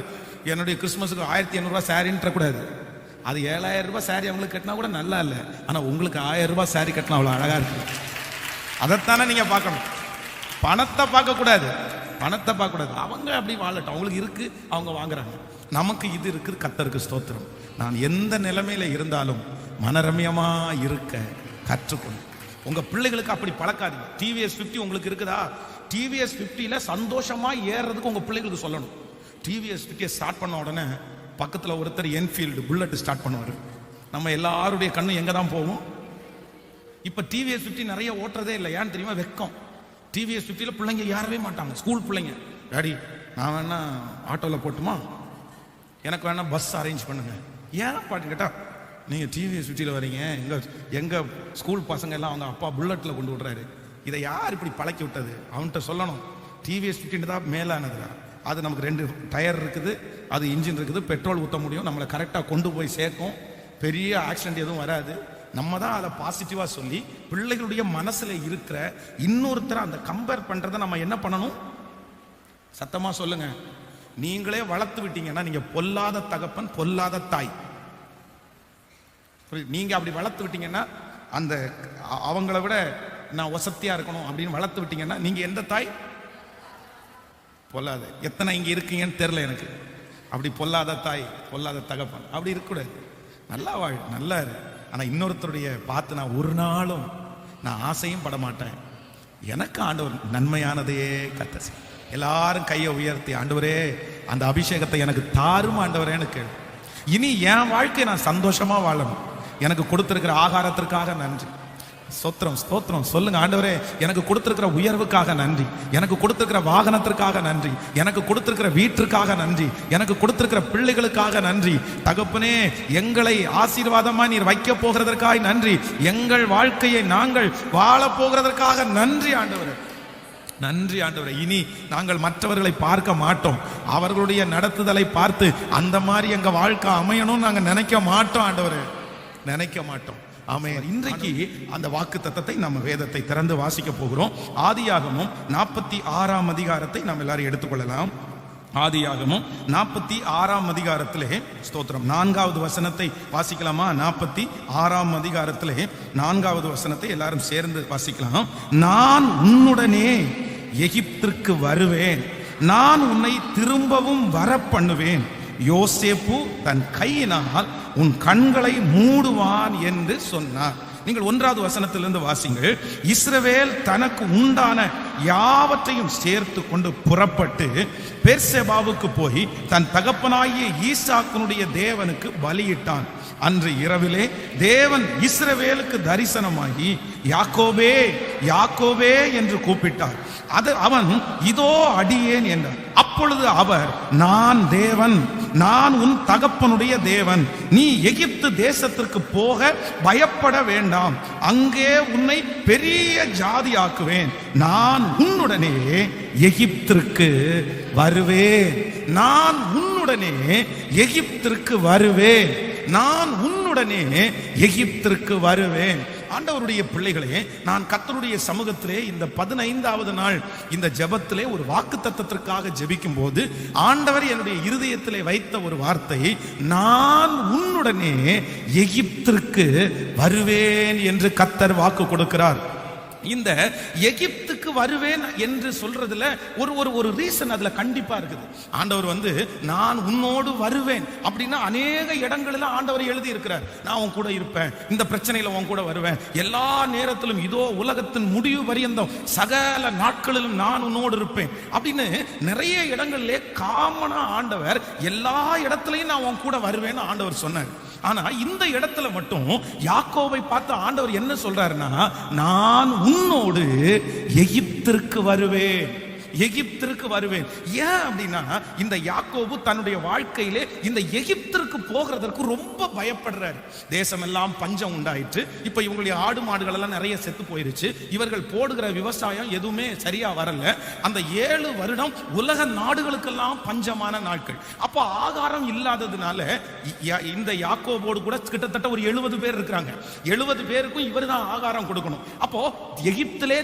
என்னுடைய கிறிஸ்துமஸுக்கு 1500 ரூபாய் சாரின்ற கூடாது. அது 7000 ரூபாய் சாரி அவங்களுக்கு கட்டினா கூட நல்லா இல்லை, ஆனா உங்களுக்கு 1000 ரூபாய் சாரி கட்டினா அவ்வளவு அழகா இருக்கு. அதைத்தானே நீங்க பார்க்கணும். பணத்தை பார்க்க கூடாது, பணத்தை பார்க்க கூடாது. அவங்க அப்படி வாழட்டும், அவங்களுக்கு இருக்கு, அவங்க வாங்குறாங்க. நமக்கு இது இருக்குது. கர்த்தருக்கு ஸ்தோத்திரம். நான் எந்த நிலைமையில இருந்தாலும் மனரம்யமா இருக்க கற்றுக்கொள்ளும். உங்க பிள்ளைகளுக்கு அப்படி பழக்காதீங்க. டிவிஎஸ் 50 உங்களுக்கு இருக்குதா? டிவிஎஸ் 50ல சந்தோஷமா ஏறதுக்கு உங்க பிள்ளைகளுக்கு சொல்லணும். டிவிஎஸ் 50 ஸ்டார்ட் பண்ண உடனே பக்கத்துல ஒருத்தர் என்ஃபீல்டு புல்லட் ஸ்டார்ட் பண்ணுவாரு. நம்ம எல்லாருடைய கண்ணு எங்க தான் போகும்? இப்ப டிவிஎஸ் 50 நிறைய ஓட்டுறதே இல்லை. ஏன்னு தெரியுமா? வெக்கம். டிவிஎஸ் 50ல பிள்ளைங்க ஏறவே மாட்டாங்க. ஸ்கூல் பிள்ளைங்க, டாடி நான் வேணா ஆட்டோல போட்டுமா, எனக்கு வேணா பஸ் அரேஞ்ச் பண்ணுங்க. ஏன் பாட்டு கேட்டா, நீங்க டிவிஎஸ் 50ல வரீங்க, எங்க ஸ்கூல் பசங்க எல்லாம் அவங்க அப்பா புல்லட்ல கொண்டு விடுறாரு. இதை யார் இப்படி பழக்கி விட்டது? அவன்கிட்ட சொல்லணும், டிவிஎஸ் 50 தான் மேலானது. அது நமக்கு 2 டயர் இருக்குது, அது இன்ஜின் இருக்குது, பெட்ரோல் ஊற்ற முடியும், நம்மளை கரெக்டாக கொண்டு போய் சேர்க்கும், பெரிய ஆக்சிடென்ட் எதுவும் வராது. நம்ம தான் அதை பாசிட்டிவா சொல்லி பிள்ளைகளுடைய மனசுல இருக்கிற இன்னொருத்தரை அந்த கம்பேர் பண்றதை நம்ம என்ன பண்ணணும்? சத்தமா சொல்லுங்க. நீங்களே வளர்த்து விட்டீங்கன்னா நீங்க பொல்லாத தகப்பன், பொல்லாத தாய். நீங்க அப்படி வளர்த்து விட்டீங்கன்னா, அந்த அவங்கள விட நான் வசதியா இருக்கணும் அப்படின்னு வளர்த்து விட்டீங்கன்னா நீங்க எந்த தாய்? பொல்லாத. எத்தனை இங்க இருக்கீங்கன்னு தெரியல எனக்கு. அப்படி பொல்லாத தாய், பொல்லாத தகப்பன் அப்படி இருக்கக்கூடாது. நல்லா வாழ், நல்லா இரு. ஆனா இன்னொருத்தருடைய பார்த்து நான் ஒரு நாளும் நான் ஆசையும் பட மாட்டேன். எனக்கு ஆண்டவர் நன்மையானதையே கர்த்தர். எல்லாரும் கையை உயர்த்தி, ஆண்டவரே அந்த அபிஷேகத்தை எனக்கு தாரும் ஆண்டவரேன்னு கேளு. இனி என் வாழ்க்கை நான் சந்தோஷமா வாழணும். எனக்கு கொடுத்திருக்கிற ஆகாரத்திற்காக நன்றி. ஸ்தோத்திரம், ஸ்தோத்திரம் சொல்லுங்க. ஆண்டவரே எனக்கு கொடுத்திருக்கிற உயர்வுக்காக நன்றி, எனக்கு கொடுத்திருக்கிற வாகனத்திற்காக நன்றி, எனக்கு கொடுத்திருக்கிற வீட்டிற்காக நன்றி, எனக்கு கொடுத்திருக்கிற பிள்ளைகளுக்காக நன்றி. தகப்பனே எங்களை ஆசீர்வாதமா நீர் வைக்க போகிறதற்காக நன்றி, எங்கள் வாழ்க்கையை நாங்கள் வாழ போகிறதற்காக நன்றி ஆண்டவரே. நன்றி ஆண்டவரே. இனி நாங்கள் மற்றவர்களை பார்க்க மாட்டோம், அவர்களுடைய நடத்துதலை பார்த்து அந்த மாதிரி எங்க வாழ்க்கை அமையணும் நாங்க நினைக்க மாட்டோம் ஆண்டவரே, நினைக்க மாட்டோம். ஆமென். இன்றைக்கு அந்த வாக்கு தத்தத்தை நம்ம வேதத்தை திறந்து வாசிக்க போகிறோம். ஆதியாகமம் 46ஆம் அதிகாரத்தை நாம் எல்லாரும் எடுத்துக்கொள்ளலாம். ஆதியாகமம் 46ஆம் அதிகாரத்திலே ஸ்தோத்திரம் 4வது வசனத்தை வாசிக்கலாமா? 46ஆம் அதிகாரத்திலே 4வது வசனத்தை எல்லாரும் சேர்ந்து வாசிக்கலாம். நான் உன்னுடனே எகிப்திற்கு வருவேன், நான் உன்னை திரும்பவும் வர பண்ணுவேன், யோசேப்பு தன் கையினால் உன் கண்களை மூடுவான் என்று சொன்னார். நீங்கள் 1வது வசனத்திலிருந்து வாசிங்கள். இஸ்ரவேல் தனக்கு உண்டான யாவற்றையும் சேர்த்து கொண்டு புறப்பட்டு பெர்செபாவுக்கு போய் தன் தகப்பனாகிய ஈசாக்கினுடைய தேவனுக்கு பலியிட்டான். அன்று இரவிலே தேவன் இஸ்ரவேலுக்கு தரிசனமாகி யாக்கோபே யாக்கோபே என்று கூப்பிட்டார். அது அவன் இதோ அடியேன் என்றார். அப்பொழுது அவர், நான் தேவன், நான் உன் தகப்பனுடைய தேவன், நீ எகிப்து தேசத்திற்கு போக பயப்பட வேண்டாம், அங்கே உன்னை பெரிய ஜாதியாக்குவேன், நான் உன்னுடனே எகிப்திற்கு வருவேன், நான் உன்னுடனே எகிப்திற்கு வருவேன், நான் உன்னுடனே எகிப்திற்கு வருவேன். ஆண்டவருடைய பிள்ளைகளே, நான் கர்த்தருடைய சமூகத்திலே இந்த 15வது நாள் இந்த ஜெபத்திலே ஒரு வாக்குத்தத்தத்திற்காக ஜெபிக்கும் போது ஆண்டவர் என்னுடைய இருதயத்திலே வைத்த ஒரு வார்த்தை, நான் உன்னுடனே எகிப்திற்கு வருவேன் என்று கர்த்தர் வாக்கு கொடுக்கிறார். இந்த எகிப்துக்கு வருவேன் என்று சொல்றதுல ஒரு ரீசன் அதுல கண்டிப்பா இருக்குது. ஆண்டவர் நான் உன்னோடு வருவேன் அப்படின்னா அநேக இடங்களில் ஆண்டவர் எழுதி இருக்கிறார். நான் உன் கூட இருப்பேன், இந்த பிரச்சனையில உன் கூட வருவேன், எல்லா நேரத்திலும் இதோ உலகத்தின் முடிவு பரியந்தம் சகல நாட்களிலும் நான் உன்னோடு இருப்பேன் அப்படின்னு நிறைய இடங்களிலே காமனா ஆண்டவர் எல்லா இடத்துலையும் நான் உன் கூட வருவேன்னு ஆண்டவர் சொன்னார். ஆனா இந்த இடத்துல மட்டும் யாக்கோபை பார்த்து ஆண்டவர் என்ன சொல்றாருன்னா, நான் உன்னோடு எகிப்திற்கு வருவேன், எகிப்திற்கு வருவேன். ஏன் அப்படின்னா இந்த யாக்கோபு தன்னுடைய வாழ்க்கையிலே இந்த எகிப்திற்கு போகிறதற்கு ரொம்ப பயப்படுறாரு. தேசமெல்லாம் பஞ்சம் உண்டாயிற்று. இப்ப இவங்களுடைய ஆடு மாடுகள் எல்லாம் நிறைய செத்து போயிருச்சு. இவர்கள் போடுகிற விவசாயம் எதுவுமே சரியா வரல. அந்த 7 வருடம் உலக நாடுகளுக்கெல்லாம் பஞ்சமான நாட்கள். அப்போ ஆகாரம் இல்லாததுனால இந்த யாக்கோபோடு கூட கிட்டத்தட்ட ஒரு 70 பேர் இருக்கிறாங்க. 70 பேருக்கும் இவர் தான் ஆகாரம் கொடுக்கணும். அப்போ எகிப்திலே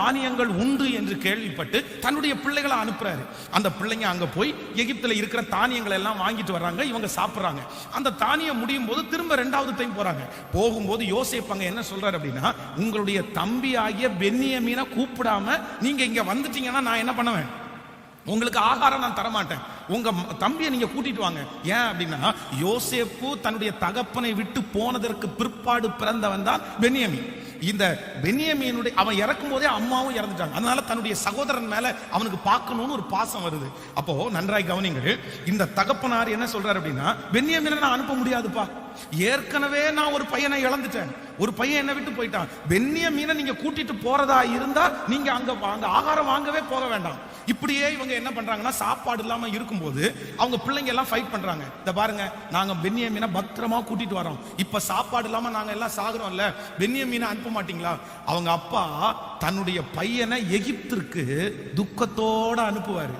தானியங்கள் உண்டு என்று கேள்விப்பட்டு தன்னுடைய பிள்ளைகளை அனுப்புறாரு. அந்த பிள்ளைங்க அங்க போய் எகிப்துல இருக்கிற தானியங்களை எல்லாம் வாங்கிட்டு வர்றாங்க. இவங்க சாப்பிடுறாங்க. அந்த தானியம் முடியும் போது திரும்ப 2வது டைம் போறாங்க. போகும்போது யோசேப்பு அங்க என்ன சொல்றாரு அப்படின்னா, உங்களுடைய தம்பி ஆகிய பென்யமீனை கூப்பிடாம நீங்க இங்க வந்துட்டீங்கன்னா நான் என்ன பண்ணுவேன், உங்களுக்கு ஆகாரம் நான் தரமாட்டேன், உங்க தம்பியை நீங்க கூட்டிட்டு வாங்க. ஏன் அப்படின்னா யோசேப்பு தன்னுடைய தகப்பனை விட்டு போனதற்கு பிற்பாடு பிறந்தவன் தான் பென்யமீன். இந்த பென்யமீனுடைய அவன் இறக்கும் போதே அம்மாவும் இறந்துட்டாங்க. அதனால தன்னுடைய சகோதரன் மேல அவனுக்கு பார்க்கணும்னு ஒரு பாசம் வருது. அப்போ நன்றாய் கவனிங்கள், இந்த தகப்பனார் என்ன சொல்றாரு அப்படின்னா, பென்யமீனை நான் அனுப்ப முடியாதுப்பா, ஏற்கனவே நான் ஒரு பையனை இழந்துட்டேன், ஒரு பையன் என்ன விட்டு போயிட்டான், பென்யமீனை நீங்க கூட்டிட்டு போறதா இருந்தா நீங்க அங்க ஆகாரம் வாங்கவே போக வேண்டாம். இப்படியே இவங்க என்ன பண்றாங்கன்னா, சாப்பாடு இல்லாம இருக்கும்போது அவங்க பிள்ளைங்க எல்லாம் ஃபைட் பண்றாங்க. இந்த பாருங்க, நாங்க பென்யமீனை பத்திரமா கூட்டிட்டு வரோம், இப்ப சாப்பாடு இல்லாம நாங்க எல்லாம் சாகுறோம்ல, பென்யமீனை அனுப்ப மாட்டீங்களா? அவங்க அப்பா தன்னுடைய பையனை எகிப்திற்கு துக்கத்தோட அனுப்புவாரு.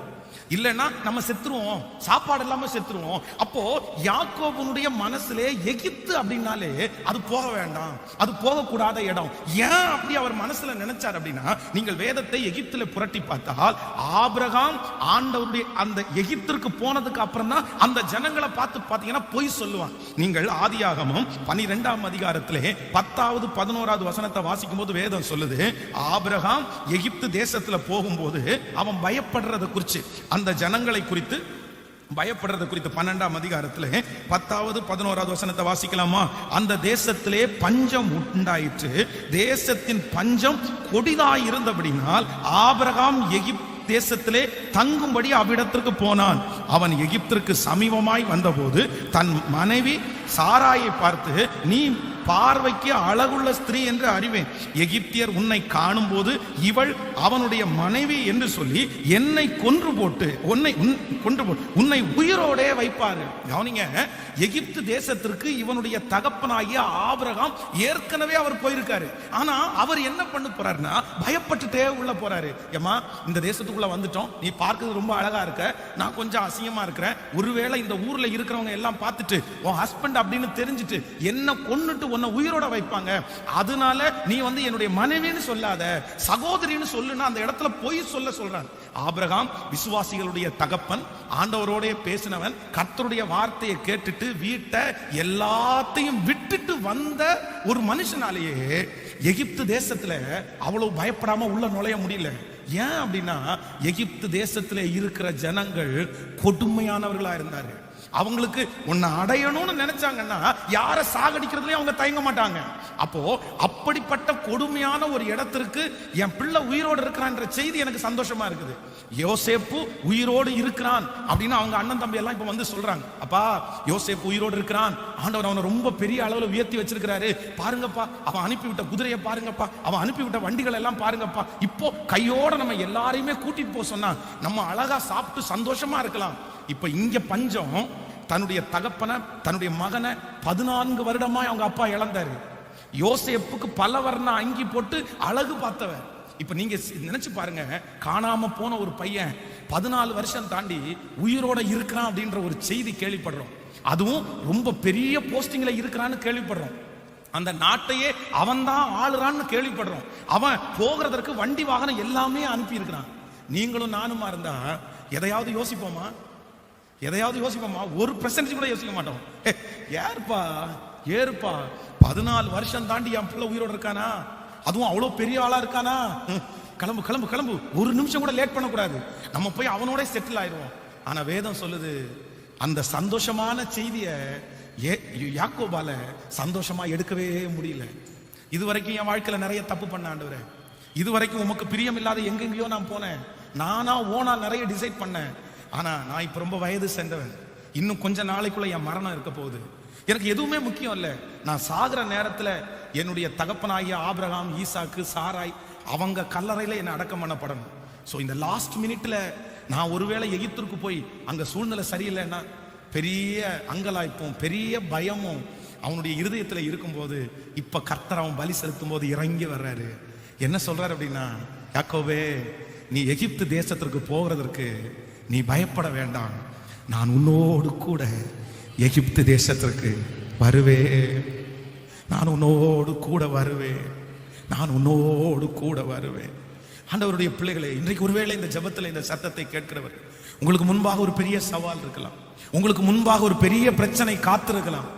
இல்லைன்னா நம்ம செத்துருவோம், சாப்பாடு இல்லாம செத்துருவோம். அப்போ யாக்கோபுனுடைய மனசுலே எகிப்து அப்படின்னாலே அது போக வேண்டாம், அது போகக்கூடாத இடம். ஏன் அப்படி அவர் மனசுல நினைச்சார் அப்படின்னா, நீங்கள் வேதத்தை எகிப்துல புரட்டி பார்த்தால் ஆபிரகாம் ஆண்டவருடைய அந்த எகிப்திற்கு போனதுக்கு அப்புறம் தான் அந்த ஜனங்களை பார்த்து பார்த்தீங்கன்னா பொய் சொல்லுவான். நீங்கள் ஆதியாகமம் 12ஆம் அதிகாரத்திலே 10வது 11வது வசனத்தை வாசிக்கும் போது வேதம் சொல்லுது, ஆபிரகாம் எகிப்து தேசத்துல போகும்போது அவன் பயப்படுறதை குறித்து, அந்த ஜனங்களை குறித்து பயப்படுறது குறித்து 12ஆம் அதிகாரத்திலே 10வது 11வது வசனத்தை வாசிக்கலாமா? அந்த தேசத்திலே பஞ்சம் உண்டாயிற்று, தேசத்தின் பஞ்சம் கொடிதாய் இருந்தபடினால் ஆபிரகாம் எகிப்து தேசத்திலே தங்கும்படி அவ்விடத்திற்கு போனான். அவன் எகிப்திற்கு சமீபமாய் வந்தபோது தன் மனைவி சாராயை பார்த்து, நீ பார்வைக்கு அழகுள்ள ஸ்திரீ என்று அறிவேன், எகிப்தியர் உன்னை காணும் போது இவள் அவனுடைய மனைவி என்று சொல்லி என்னை கொன்று போட்டு உன்னை உயிரோடே வைப்பார்கள். கவனிங்க, எகிப்து தேசத்திற்கு இவனுடைய தகப்பனாகிய ஆபிரகாம் ஏற்கனவே அவர் போயிருக்காரு. ஆனா அவர் என்ன பண்ண போறாருன்னா, பயப்பட்டுட்டே உள்ள போறாரு. ஏமா, இந்த தேசத்துக்குள்ள வந்துட்டோம், நீ பார்க்கிறது ரொம்ப அழகா இருக்க, நான் கொஞ்சம் அசிங்கமா இருக்கிறேன், ஒருவேளை இந்த ஊர்ல இருக்கிறவங்க எல்லாம் பார்த்துட்டு உன் ஹஸ்பண்ட் அப்படின்னு தெரிஞ்சுட்டு என்ன கொன்னுட்டு உன்னை உயிரோட வைப்பாங்க, அதனால நீ என்னுடைய மனைவின்னு சொல்லாத, சகோதரின்னு சொல்லுன்னா அந்த இடத்துல போய் சொல்றான். ஆபிரகாம் விசுவாசிகளுடைய தகப்பன், ஆண்டவரோட பேசினவன், கர்த்தருடைய வார்த்தையை கேட்டுட்டு வீட்டை எல்லாத்தையும் விட்டுட்டு வந்த ஒரு மனுஷனாலேயே எகிப்து தேசத்துல அவ்வளவு பயப்படாம உள்ள நுழைய முடியல. ஏன் அப்படின்னா எகிப்து தேசத்துல இருக்கிற ஜனங்கள் கொடுமையானவர்களா இருந்தாரு. அவங்களுக்கு உன்னை அடையணும்னு நினைச்சாங்கன்னா யாரை சாகடிக்கிறதுலயும் அவங்க தயங்க மாட்டாங்க. அப்போ அப்படிப்பட்ட கொடுமையான ஒரு இடத்திற்கு என் பிள்ளை உயிரோடு இருக்கிறான்ற செய்தி எனக்கு சந்தோஷமா இருக்குது. யோசேப்பு உயிரோடு இருக்கிறான் அப்படின்னு அவங்க அண்ணன் தம்பி எல்லாம் இப்ப சொல்றாங்க, அப்பா யோசேப்பு உயிரோடு இருக்கிறான், ஆண்டவர் அவனை ரொம்ப பெரிய அளவுல உயர்த்தி வச்சிருக்கிறாரு, பாருங்கப்பா அவன் அனுப்பிவிட்ட குதிரையை பாருங்கப்பா, அவன் அனுப்பிவிட்ட வண்டிகள் எல்லாம் பாருங்கப்பா, இப்போ கையோட நம்ம எல்லாரையுமே கூட்டிட்டு போக சொன்னா நம்ம அழகா சாப்பிட்டு சந்தோஷமா இருக்கலாம். இப்ப இங்க பஞ்சம், தன்னுடைய தகப்பனை தன்னுடைய மகனை 14 வருடமா அவங்க அப்பா இழந்தாரு. யோசேப்புக்கு பல வர்ண அங்கி போட்டு அழகு பார்த்தவர். இப்ப நீங்க நினைச்சு பாருங்க, காணாம போன ஒரு பையன் 14 வருஷம் தாண்டி உயிரோட இருக்கிறான் அப்படின்ற ஒரு செய்தி கேள்விப்படுறோம். அதுவும் ரொம்ப பெரிய போஸ்டிங்ல இருக்கிறான்னு கேள்விப்படுறோம். அந்த நாட்டையே அவன் தான் ஆளுறான்னு கேள்விப்படுறோம். அவன் போகிறதற்கு வண்டி வாகனம் எல்லாமே அனுப்பி இருக்கிறான். நீங்களும் நானுமா இருந்தா எதையாவது யோசிப்போமா? எதையாவது யோசிப்போமா? 1% கூட யோசிக்க மாட்டோம். ஏறுப்பா 14 வருஷம் தாண்டி என் பிள்ளை உயிரோடு இருக்கானா, அதுவும் அவ்வளவு பெரிய ஆளா இருக்கானா, கிளம்பு கிளம்பு கிளம்பு, ஒரு நிமிஷம் கூட லேட் பண்ணக்கூடாது, நம்ம போய் அவனோட செட்டில் ஆயிடுவோம். ஆனா வேதம் சொல்லுது, அந்த சந்தோஷமான செய்திய யாக்கோபால சந்தோஷமா எடுக்கவே முடியல. இதுவரைக்கும் என் வாழ்க்கையில நிறைய தப்பு பண்ண ஆண்டவரே, இதுவரைக்கும் உமக்கு பிரியம் இல்லாத எங்கெங்கயோ நான் போனேன், நானா ஓனா நிறைய டிசைட் பண்ணேன். ஆனா நான் இப்ப ரொம்ப வயது சென்றவன், இன்னும் கொஞ்ச நாளைக்குள்ள என் மரணம் இருக்க போகுது. எனக்கு எதுவுமே முக்கியம் இல்ல, நான் சாகுற நேரத்துல என்னுடைய தகப்பனாகிய ஆபிரகாம், ஈசாக்கு, சாராய் அவங்க கல்லறையில என்ன அடக்கம் பண்ணப்படணும். ஸோ இந்த லாஸ்ட் மினிட்ல நான் ஒருவேளை எகிப்திற்கு போய் அங்க சூழ்நிலை சரியில்லைன்னா பெரிய அங்கலாய்ப்பும் பெரிய பயமும் அவனுடைய இருதயத்துல இருக்கும்போது, இப்ப கர்த்தர் அவன் பலி செலுத்தும் போது இறங்கி வர்றாரு. என்ன சொல்றாரு அப்படின்னா, யாக்கோபே, நீ எகிப்து தேசத்திற்கு போகிறதற்கு நீ பயப்பட வேண்டாம், நான் உன்னோடு கூட எகிப்து தேசத்திற்கு வருவேன், நான் உன்னோடு கூட வருவேன், நான் உன்னோடு கூட வருவேன். ஆண்டவருடைய பிள்ளைகளே, இன்றைக்கு ஒருவேளை இந்த ஜெபத்தில் இந்த சத்தத்தை கேட்கிறவர், உங்களுக்கு முன்பாக ஒரு பெரிய சவால் இருக்கலாம், உங்களுக்கு முன்பாக ஒரு பெரிய பிரச்சனை காத்திருக்கலாம்.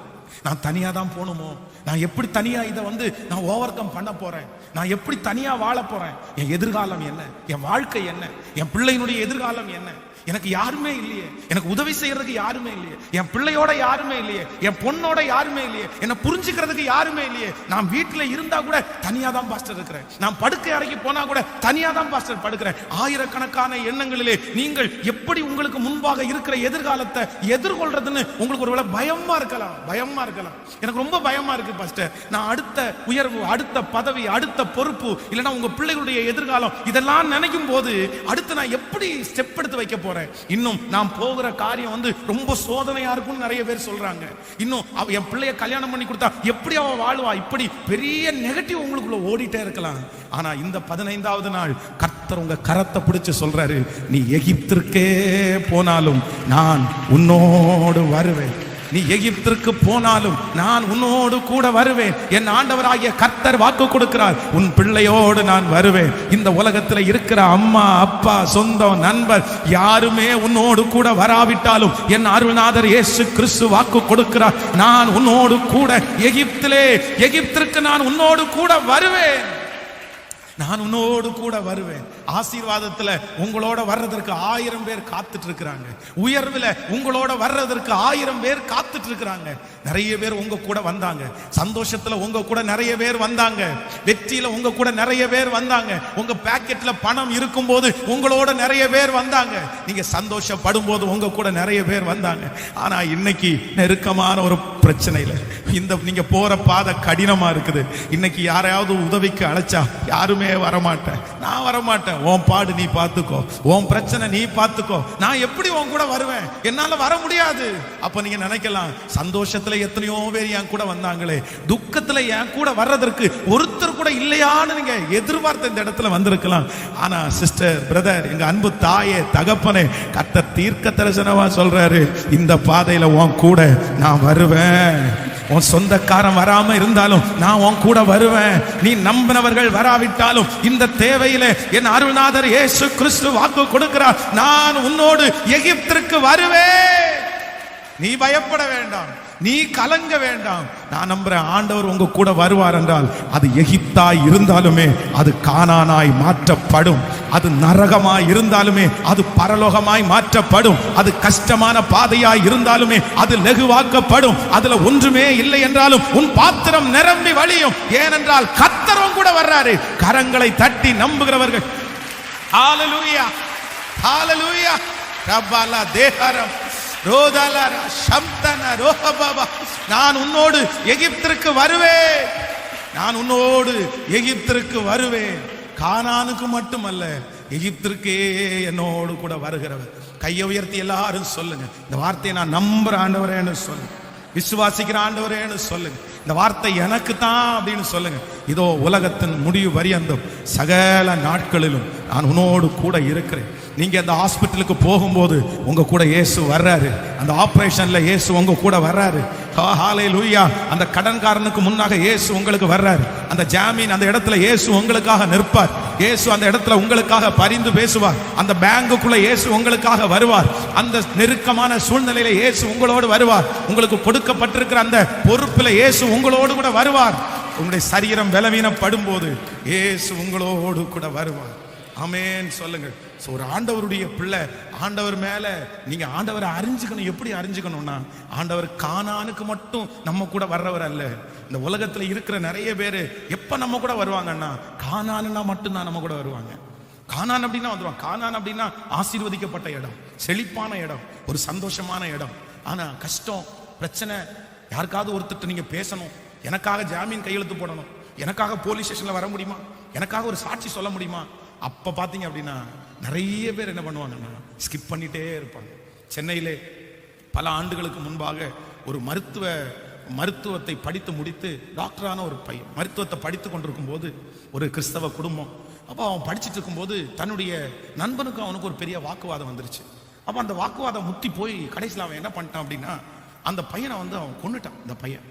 நான் தனியா தான் போகணுமோ, நான் எப்படி தனியா இதை நான் ஓவர் கம் பண்ண போறேன், நான் எப்படி தனியா வாழ போறேன், என் எதிர்காலம் என்ன, என் வாழ்க்கை என்ன, என் பிள்ளையினுடைய எதிர்காலம் என்ன, எனக்கு யாருமே இல்லையே, எனக்கு உதவி செய்யறதுக்கு யாருமே இல்லையே, என் பிள்ளையோட யாருமே இல்லையே, என் பொண்ணோட யாருமே இல்லையே, என்ன புரிஞ்சுக்கிறதுக்கு யாருமே இல்லையே, நான் வீட்டுல இருந்தா கூட தனியா தான் பாஸ்டர் இருக்கிறேன், நான் படுக்கை அறைக்கு போனா கூட தனியா தான் பாஸ்டர் படுக்கிறேன். ஆயிரக்கணக்கான எண்ணங்களிலே நீங்கள் எப்படி உங்களுக்கு முன்பாக இருக்கிற எதிர்காலத்தை எதிர்கொள்றதுன்னு உங்களுக்கு ஒருவேளை பயமா இருக்கலாம், பயமா இருக்கலாம். எனக்கு ரொம்ப பயமா இருக்கு பாஸ்டர், நான் அடுத்த உயர்வு, அடுத்த பதவி, அடுத்த பொறுப்பு, இல்லைன்னா உங்க பிள்ளைகளுடைய எதிர்காலம், இதெல்லாம் நினைக்கும் போது அடுத்து நான் எப்படி ஸ்டெப் எடுத்து வைக்க போறேன், இன்னும் நான் போகிற காரியம் ரொம்ப சோதனையா இருக்கும்னு நிறைய பேர் சொல்றாங்க, இன்னும் என் பிள்ளைய கல்யாணம் பண்ணி கொடுத்தா எப்படி அவ வாழ்வா, இப்படி பெரிய நெகட்டிவ் உங்களுக்குள்ள ஓடிட்டே இருக்கலாம். ஆனா இந்த 15வது நாள் கர்த்தர் உங்க கரத்தை பிடிச்சு சொல்றாரு, நீ எகிப்திற்கே போனாலும் நான் உன்னோடு வருவேன், நீ எகிப்திற்கு போனாலும் நான் உன்னோடு கூட வருவேன். என் ஆண்டவராகிய கர்த்தர் வாக்கு கொடுக்கிறார், உன் பிள்ளையோடு நான் வருவேன். இந்த உலகத்தில் இருக்கிற அம்மா, அப்பா, சொந்தம், நண்பர் யாருமே உன்னோடு கூட வராவிட்டாலும் என் அருள்நாதர் இயேசு கிறிஸ்து வாக்கு கொடுக்கிறார், நான் உன்னோடு கூட எகிப்திற்கு நான் உன்னோடு கூட வருவேன், நான் உன்னோடு கூட வருவேன். ஆசீர்வாதத்துல உங்களோட வர்றதற்கு 1000 பேர் காத்துட்டு இருக்கிறாங்க, உயர்வுல உங்களோட வர்றதற்கு 1000 பேர் காத்துட்டு இருக்கிறாங்க. நிறைய பேர் உங்க கூட வந்தாங்க, சந்தோஷத்துல உங்க கூட நிறைய பேர் வந்தாங்க, வெற்றியில உங்க கூட நிறைய பேர் வந்தாங்க, உங்க பாக்கெட்ல பணம் இருக்கும் போது உங்களோட நிறைய பேர் வந்தாங்க, நீங்க சந்தோஷப்படும் போது உங்க கூட நிறைய பேர் வந்தாங்க. ஆனா இன்னைக்கு நெருக்கமான ஒரு பிரச்சனையில நீங்க போற பாதை கடினமா இருக்குது. இன்னைக்கு யாரையாவது உதவிக்கு அழைச்சா யாருமே வரமாட்டேன், நான் வரமாட்டேன், உன் பாடு நீ பார்த்துக்கோ, உன் பிரச்சனை நீ பார்த்துக்கோ, நான் எப்படி உன் கூட வருவேன், என்னால வர முடியாது. அப்ப நீங்க நினைக்கலாம், சந்தோஷத்துல எத்தனையோ பேர் என் கூட வந்தாங்களே, துக்கத்துல என் கூட வர்றதற்கு ஒருத்தர் கூட இல்லையான்னு நீங்க எதிர்பார்த்த இந்த இடத்துல வந்திருக்கலாம். ஆனா சிஸ்டர், பிரதர், எங்க அன்பு தாயே, தகப்பனே, கர்த்தர் தீர்க்க தரிசனமா சொல்றாரு, இந்த பாதையில உன் கூட நான் வருவேன், உன் சொந்தக்காரன் வராம இருந்தாலும் நான் உன் கூட வருவேன், நீ நம்பினவர்கள் வராவிட்டாலும் இந்த தேவையில என் அருள்நாதர் இயேசு கிறிஸ்து வாக்கு கொடுக்கிறார், நான் உன்னோடு எகிப்திற்கு வருவேன். நீ பயப்பட வேண்டாம், நீ கலங்க வேண்டாம். நான் நம்புறேன், ஆண்டவர் உங்க கூட வருவார் என்றால் அது எகிப்தாய் இருந்தாலுமே அது கானானாய் மாற்றப்படும், அது நரகமாய் இருந்தாலுமே அது பரலோகமாய் மாற்றப்படும், அது கஷ்டமான பாதையாய் இருந்தாலுமே அது லகுவாக்கப்படும். அதுல ஒன்றுமே இல்லை என்றாலும் உன் பாத்திரம் நிரம்பி வழியும். ஏனென்றால் கர்த்தர் உன் கூட வர்றாரு. கரங்களை தட்டி நம்புகிறவர்கள் ஹalleluya ஹalleluya ரப்பலா தேஹரம் ரோதலரா சம்தன ரோஹபபா, நான் உன்னோடு எகிப்திற்கு வருவேன், நான் உன்னோடு எகிப்திற்கு வருவேன். கானானுக்கு மட்டுமல்ல, எகிப்திற்கே என்னோடு கூட வருகிறவர். கையை உயர்த்தி எல்லாரும் சொல்லுங்க, இந்த வார்த்தையை நான் நம்புற ஆண்டவரேன்னு சொல்லுங்க, விசுவாசிக்கிற ஆண்டவரேன்னு சொல்லுங்க, இந்த வார்த்தை எனக்கு தான் அப்படின்னு சொல்லுங்க. இதோ உலகத்தின் முடிவு பரியந்தம் சகல நாட்களிலும் நான் உன்னோடு கூட இருக்கிறேன். நீங்க அந்த ஹாஸ்பிட்டலுக்கு போகும்போது உங்க கூட இயேசு வர்றாரு, அந்த ஆபரேஷன்ல இயேசு உங்க கூட வர்றாரு. ஹalleluya. அந்த கடன்காரனுக்கு முன்னாக இயேசு உங்களுக்கு வர்றார். அந்த ஜாமீன் அந்த இடத்துல இயேசு உங்களுக்காக நிற்பார். இயேசு அந்த இடத்துல உங்களுக்காக பரிந்து பேசுவார். அந்த பேங்குக்குள்ள இயேசு உங்களுக்காக வருவார். அந்த நெருக்கமான சூழ்நிலையில இயேசு உங்களோடு வருவார். உங்களுக்கு கொடுக்கப்பட்டிருக்கிற அந்த பொறுப்பில் இயேசு உங்களோடு கூட வருவார். உங்களுடைய சரீரம் பலவீனப்படும் போது இயேசு உங்களோடு கூட வருவார். ஆமென் சொல்லுங்க. ஒரு ஆண்டவருடைய பிள்ளை, ஆண்டவர் மேல நீங்க ஆண்டவரை அறிஞ்சுக்கணும். எப்படி அறிஞ்சுக்கணும்னா, ஆண்டவர் கானானுக்கு மட்டும் நம்ம கூட வர்றவர் அல்ல. இந்த உலகத்துல இருக்கிற நிறைய பேர் எப்ப நம்ம கூட வருவாங்கன்னா, கானானுனா மட்டும்தான் நம்ம கூட வருவாங்க. கானான் அப்படின்னா வந்துருவாங்க. கானான் அப்படின்னா ஆசீர்வதிக்கப்பட்ட இடம், செழிப்பான இடம், ஒரு சந்தோஷமான இடம். ஆனா கஷ்டம், பிரச்சனை, யாருக்காவது ஒருத்தர் நீங்க பேசணும், எனக்காக ஜாமீன் கையெழுத்து போடணும், எனக்காக போலீஸ் ஸ்டேஷன்ல வர முடியுமா, எனக்காக ஒரு சாட்சி சொல்ல முடியுமா, அப்ப பாத்தீங்க அப்படின்னா நிறைய பேர் என்ன பண்ணுவாங்கன்னா ஸ்கிப் பண்ணிட்டே இருப்பாங்க. சென்னையிலே பல ஆண்டுகளுக்கு முன்பாக ஒரு மருத்துவத்தை படித்து முடித்து டாக்டரான ஒரு பையன் மருத்துவத்தை படித்து கொண்டிருக்கும் போது ஒரு கிறிஸ்தவ குடும்பம். அப்போ அவன் படிச்சுட்டு இருக்கும்போது தன்னுடைய நண்பனுக்கு அவனுக்கு ஒரு பெரிய வாக்குவாதம் வந்துருச்சு. அப்போ அந்த வாக்குவாதம் முத்தி போய் கடைசியில் அவன் என்ன பண்ணிட்டான் அப்படின்னா, அந்த பையனை அவன் கொன்னுட்டான். அந்த பையன்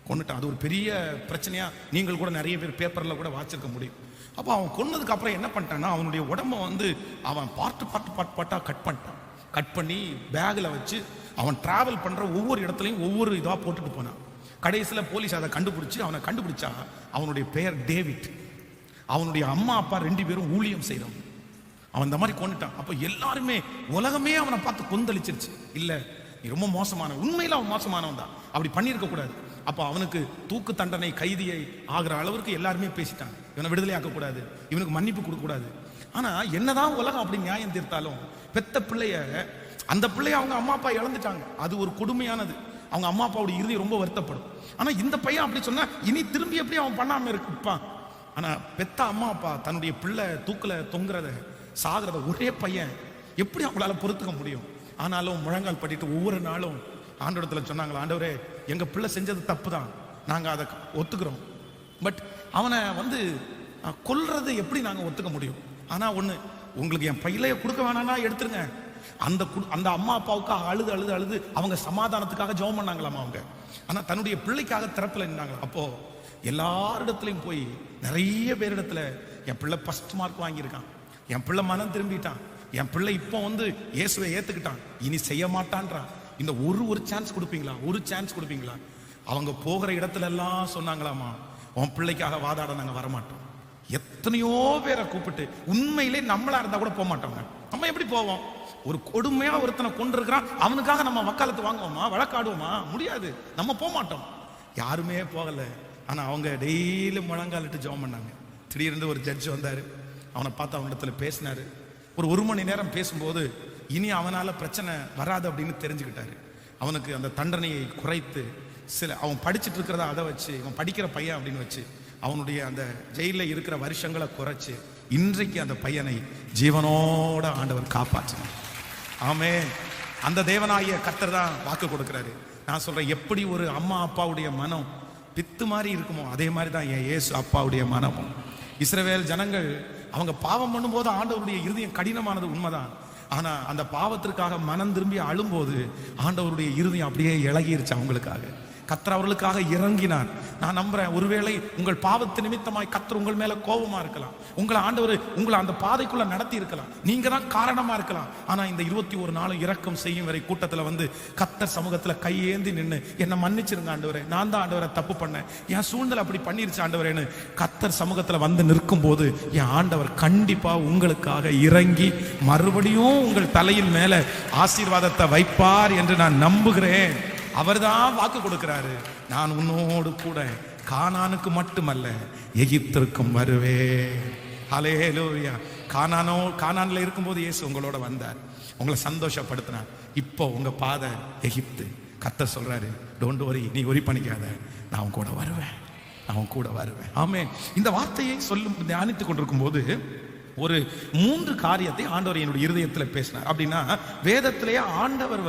கொன்னுட்டான். அது ஒரு பெரிய பிரச்சனையா நீங்கள் கூட நிறைய பேர் பேப்பர்ல கூட வாசிக்க முடியும். அப்போ அவன் கொன்னதுக்கு அப்புறம் என்ன பண்ணிட்டான்னா, அவனுடைய உடம்பை அவன் பாட்டா கட் பண்ணிட்டான். கட் பண்ணி பேக்ல வச்சு அவன் டிராவல் பண்ற ஒவ்வொரு இடத்துலையும் ஒவ்வொரு இதா போட்டுட்டு போனான். கடைசியில் போலீஸ் அதை அவனை கண்டுபிடிச்சா அவனுடைய பெயர் டேவிட். அவனுடைய அம்மா அப்பா 2 பேரும் ஊழியம் செய்யறவன். அவன் இந்த மாதிரி கொண்டுட்டான். அப்போ எல்லாருமே உலகமே அவனை பார்த்து கொந்தளிச்சிருச்சு. இல்ல நீ ரொம்ப மோசமான, உண்மையில அவன் மோசமானவன் தான், அப்படி பண்ணியிருக்க கூடாது. அப்போ அவனுக்கு தூக்கு தண்டனை கைதியை ஆகிற அளவுக்கு எல்லாருமே பேசிட்டாங்க. இவனை விடுதலை ஆக்கக்கூடாது, இவனுக்கு மன்னிப்பு கொடுக்கக்கூடாது. ஆனா என்னதான் உலகம் அப்படி நியாயம் தீர்த்தாலும் பெத்த பிள்ளைய, அந்த பிள்ளைய அவங்க அம்மா அப்பா இழந்துட்டாங்க. அது ஒரு கொடுமையானது. அவங்க அம்மா அப்பாவுடைய இறுதி ரொம்ப வருத்தப்படும். ஆனா இந்த பையன் அப்படி சொன்னா இனி திரும்பி எப்படி அவன் பண்ணாம இருப்பான். ஆனா பெத்த அம்மா அப்பா தன்னுடைய பிள்ளை தூக்குல தொங்குறத சாகிறத ஒரே பையன் எப்படி அவங்களால பொறுத்துக்க முடியும். ஆனாலும் முழங்கால் படிட்டு ஒவ்வொரு நாளும் ஆண்டவரத்துல சொன்னாங்களா, ஆண்டவரே எங்க பிள்ளை செஞ்சது தப்பு தான், நாங்க அதை ஒத்துக்கிறோம், பட் அவனை கொல்றது எப்படி நாங்க ஒத்துக்க முடியும். ஆனா ஒண்ணு, உங்களுக்கு என் பையிலைய கொடுக்க வேணாம்னா எடுத்துருங்க. அந்த அம்மா அப்பாவுக்காக அழுது அவங்க சமாதானத்துக்காக ஜெபம் பண்ணாங்களாமா அவங்க. ஆனா தன்னுடைய பிள்ளைக்காக திறப்புல நின்னாங்க. அப்போ எல்லாரிடத்துலையும் போய் நிறைய பேரிடத்துல என் பிள்ளை ஃபர்ஸ்ட் மார்க் வாங்கியிருக்கான், என் பிள்ளை மனம் திரும்பிட்டான், என் பிள்ளை இப்போ இயேசுவை ஏத்துக்கிட்டான், இனி செய்ய மாட்டான்றான், இந்த ஒரு சான்ஸ் கொடுப்பீங்களா, ஒரு சான்ஸ் கொடுப்பீங்களா. அவங்க போகிற இடத்துல எல்லாம் சொன்னாங்களாமா, உன் பிள்ளைக்காக வாதாட நாங்க வரமாட்டோம். எத்தனையோ பேரை கூப்பிட்டு, உண்மையிலே நம்மளா இருந்தா கூட போக மாட்டோங்க. நம்ம எப்படி போவோம்? ஒரு கொடுமையா ஒருத்தனை கொண்டு இருக்கிறான், அவனுக்காக நம்ம வக்காலத்து வாங்குவோமா, வழக்காடுவோமா? முடியாது. நம்ம போக மாட்டோம். யாருமே போகல. ஆனா அவங்க டெய்லி முழங்காலிட்டு ஜெபம் பண்ணாங்க. திடீர்னு ஒரு ஜட்ஜ் வந்தாரு, அவனை பார்த்து அவனிடத்துல பேசினாரு. ஒரு மணி நேரம் பேசும்போது இனி அவனால பிரச்சனை வராது அப்படின்னு தெரிஞ்சுக்கிட்டாரு. அவனுக்கு அந்த தண்டனையை குறைத்து, அவன் படிச்சுட்டு இருக்கிறத அதை வச்சு, அவன் படிக்கிற பையன் அப்படின்னு வச்சு அவனுடைய அந்த ஜெயில இருக்கிற வருஷங்களை குறைச்சு இன்றைக்கு அந்த பையனை ஜீவனோட ஆண்டவர் காப்பாற்றினார். ஆமே. அந்த தேவனாகிய கர்த்தர் தான் வாக்கு கொடுக்கிறாரு. நான் சொல்றேன், எப்படி ஒரு அம்மா அப்பாவுடைய மனம் பித்து மாதிரி இருக்குமோ அதே மாதிரி தான் என் இயேசு அப்பாவுடைய மனமும். இஸ்ரவேல் ஜனங்கள் அவங்க பாவம் பண்ணும்போது ஆண்டவருடைய இருதயம் கடினமானது உண்மைதான். ஆனா அந்த பாவத்திற்காக மனம் திரும்பி அழும்போது ஆண்டவருடைய இருதயம் அப்படியே இளகிருச்சு. அவங்களுக்காக கர்த்தர் அவர்களுக்காக இறங்கினார். நான் நம்புறேன், ஒருவேளை உங்கள் பாவத்து நிமித்தமாய் கர்த்தர் உங்கள் மேல கோபமா இருக்கலாம், உங்களை ஆண்டவர் உங்களை அந்த பாதைக்குள்ள நடத்தி இருக்கலாம், நீங்க தான் காரணமா இருக்கலாம். ஆனா இந்த 21 நாளும் இரக்கம் செய்யும் வரை கூட்டத்துல கர்த்தர் சமூகத்துல கையேந்தி நின்று, என்னை மன்னிச்சிருங்க ஆண்டவரே, நான் தான் ஆண்டவரை தப்பு பண்ணேன், என் சூழ்நிலை அப்படி பண்ணிருச்சு ஆண்டவரேன்னு கர்த்தர் சமூகத்துல நிற்கும் போது என் ஆண்டவர் கண்டிப்பா உங்களுக்காக இறங்கி மறுபடியும் உங்கள் தலையில் மேல ஆசீர்வாதத்தை வைப்பார் என்று நான் நம்புகிறேன். அவர்தான் வாக்கு கொடுக்கிறாரு, நான் உன்னோடு கூட கானானுக்கு மட்டுமல்ல எகிப்திற்கும் வருவேன். ஹல்லேலூயா. கானான்ல இருக்கும்போது இயேசு உங்களோட வந்தார், உங்களை சந்தோஷப்படுத்தினார். இப்போ உங்க பாதை எகிப்து. கர்த்தர் சொல்றாரு, டோன்ட் வரி, நீ ஒரி பண்ணிக்காத, நான் கூட வருவேன், நான் கூட வருவேன். ஆமே. இந்த வார்த்தையை தியானித்துக் கொண்டிருக்கும் போது ஒரு 3 காரியத்தை ஆண்டவர் என்னுடைய இருதயத்தில் பேசினார். அப்படின்னா வேதத்திலேயே ஆண்டவர்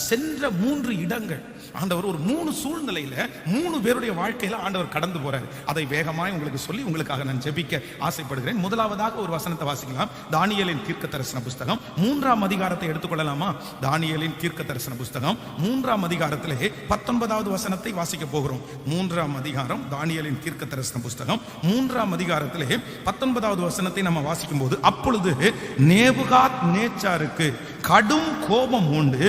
சென்ற 3 இடங்கள், ஆண்டவர் ஒரு 3 சூழ்நிலையில 3 பேருடைய வாழ்க்கையில ஆண்டவர் கடந்து போறாரு. அதை வேகமாய் உங்களுக்கு சொல்லி உங்களுக்காக நான் ஜெபிக்க ஆசைப்படுகிறேன். முதலாவதாக ஒரு வசனத்தை வாசிக்கலாம். தானியேலின் தீர்க்க தரிசன புஸ்தகம் 3ஆம் அதிகாரத்தை எடுத்துக்கொள்ளலாமா? தானியேலின் தீர்க்க தரிசன புஸ்தகம் 3ஆம் அதிகாரத்திலே 19வது வசனத்தை வாசிக்க போகிறோம். 3ஆம் அதிகாரம் தானியேலின் தீர்க்க தரிசன புஸ்தகம் 3ஆம் அதிகாரத்திலே 19வது வசனத்தை நம்ம வாசிக்கும் போது, அப்பொழுது நேபுகாத் நேச்சாருக்கு கடும் கோபம் உண்டு,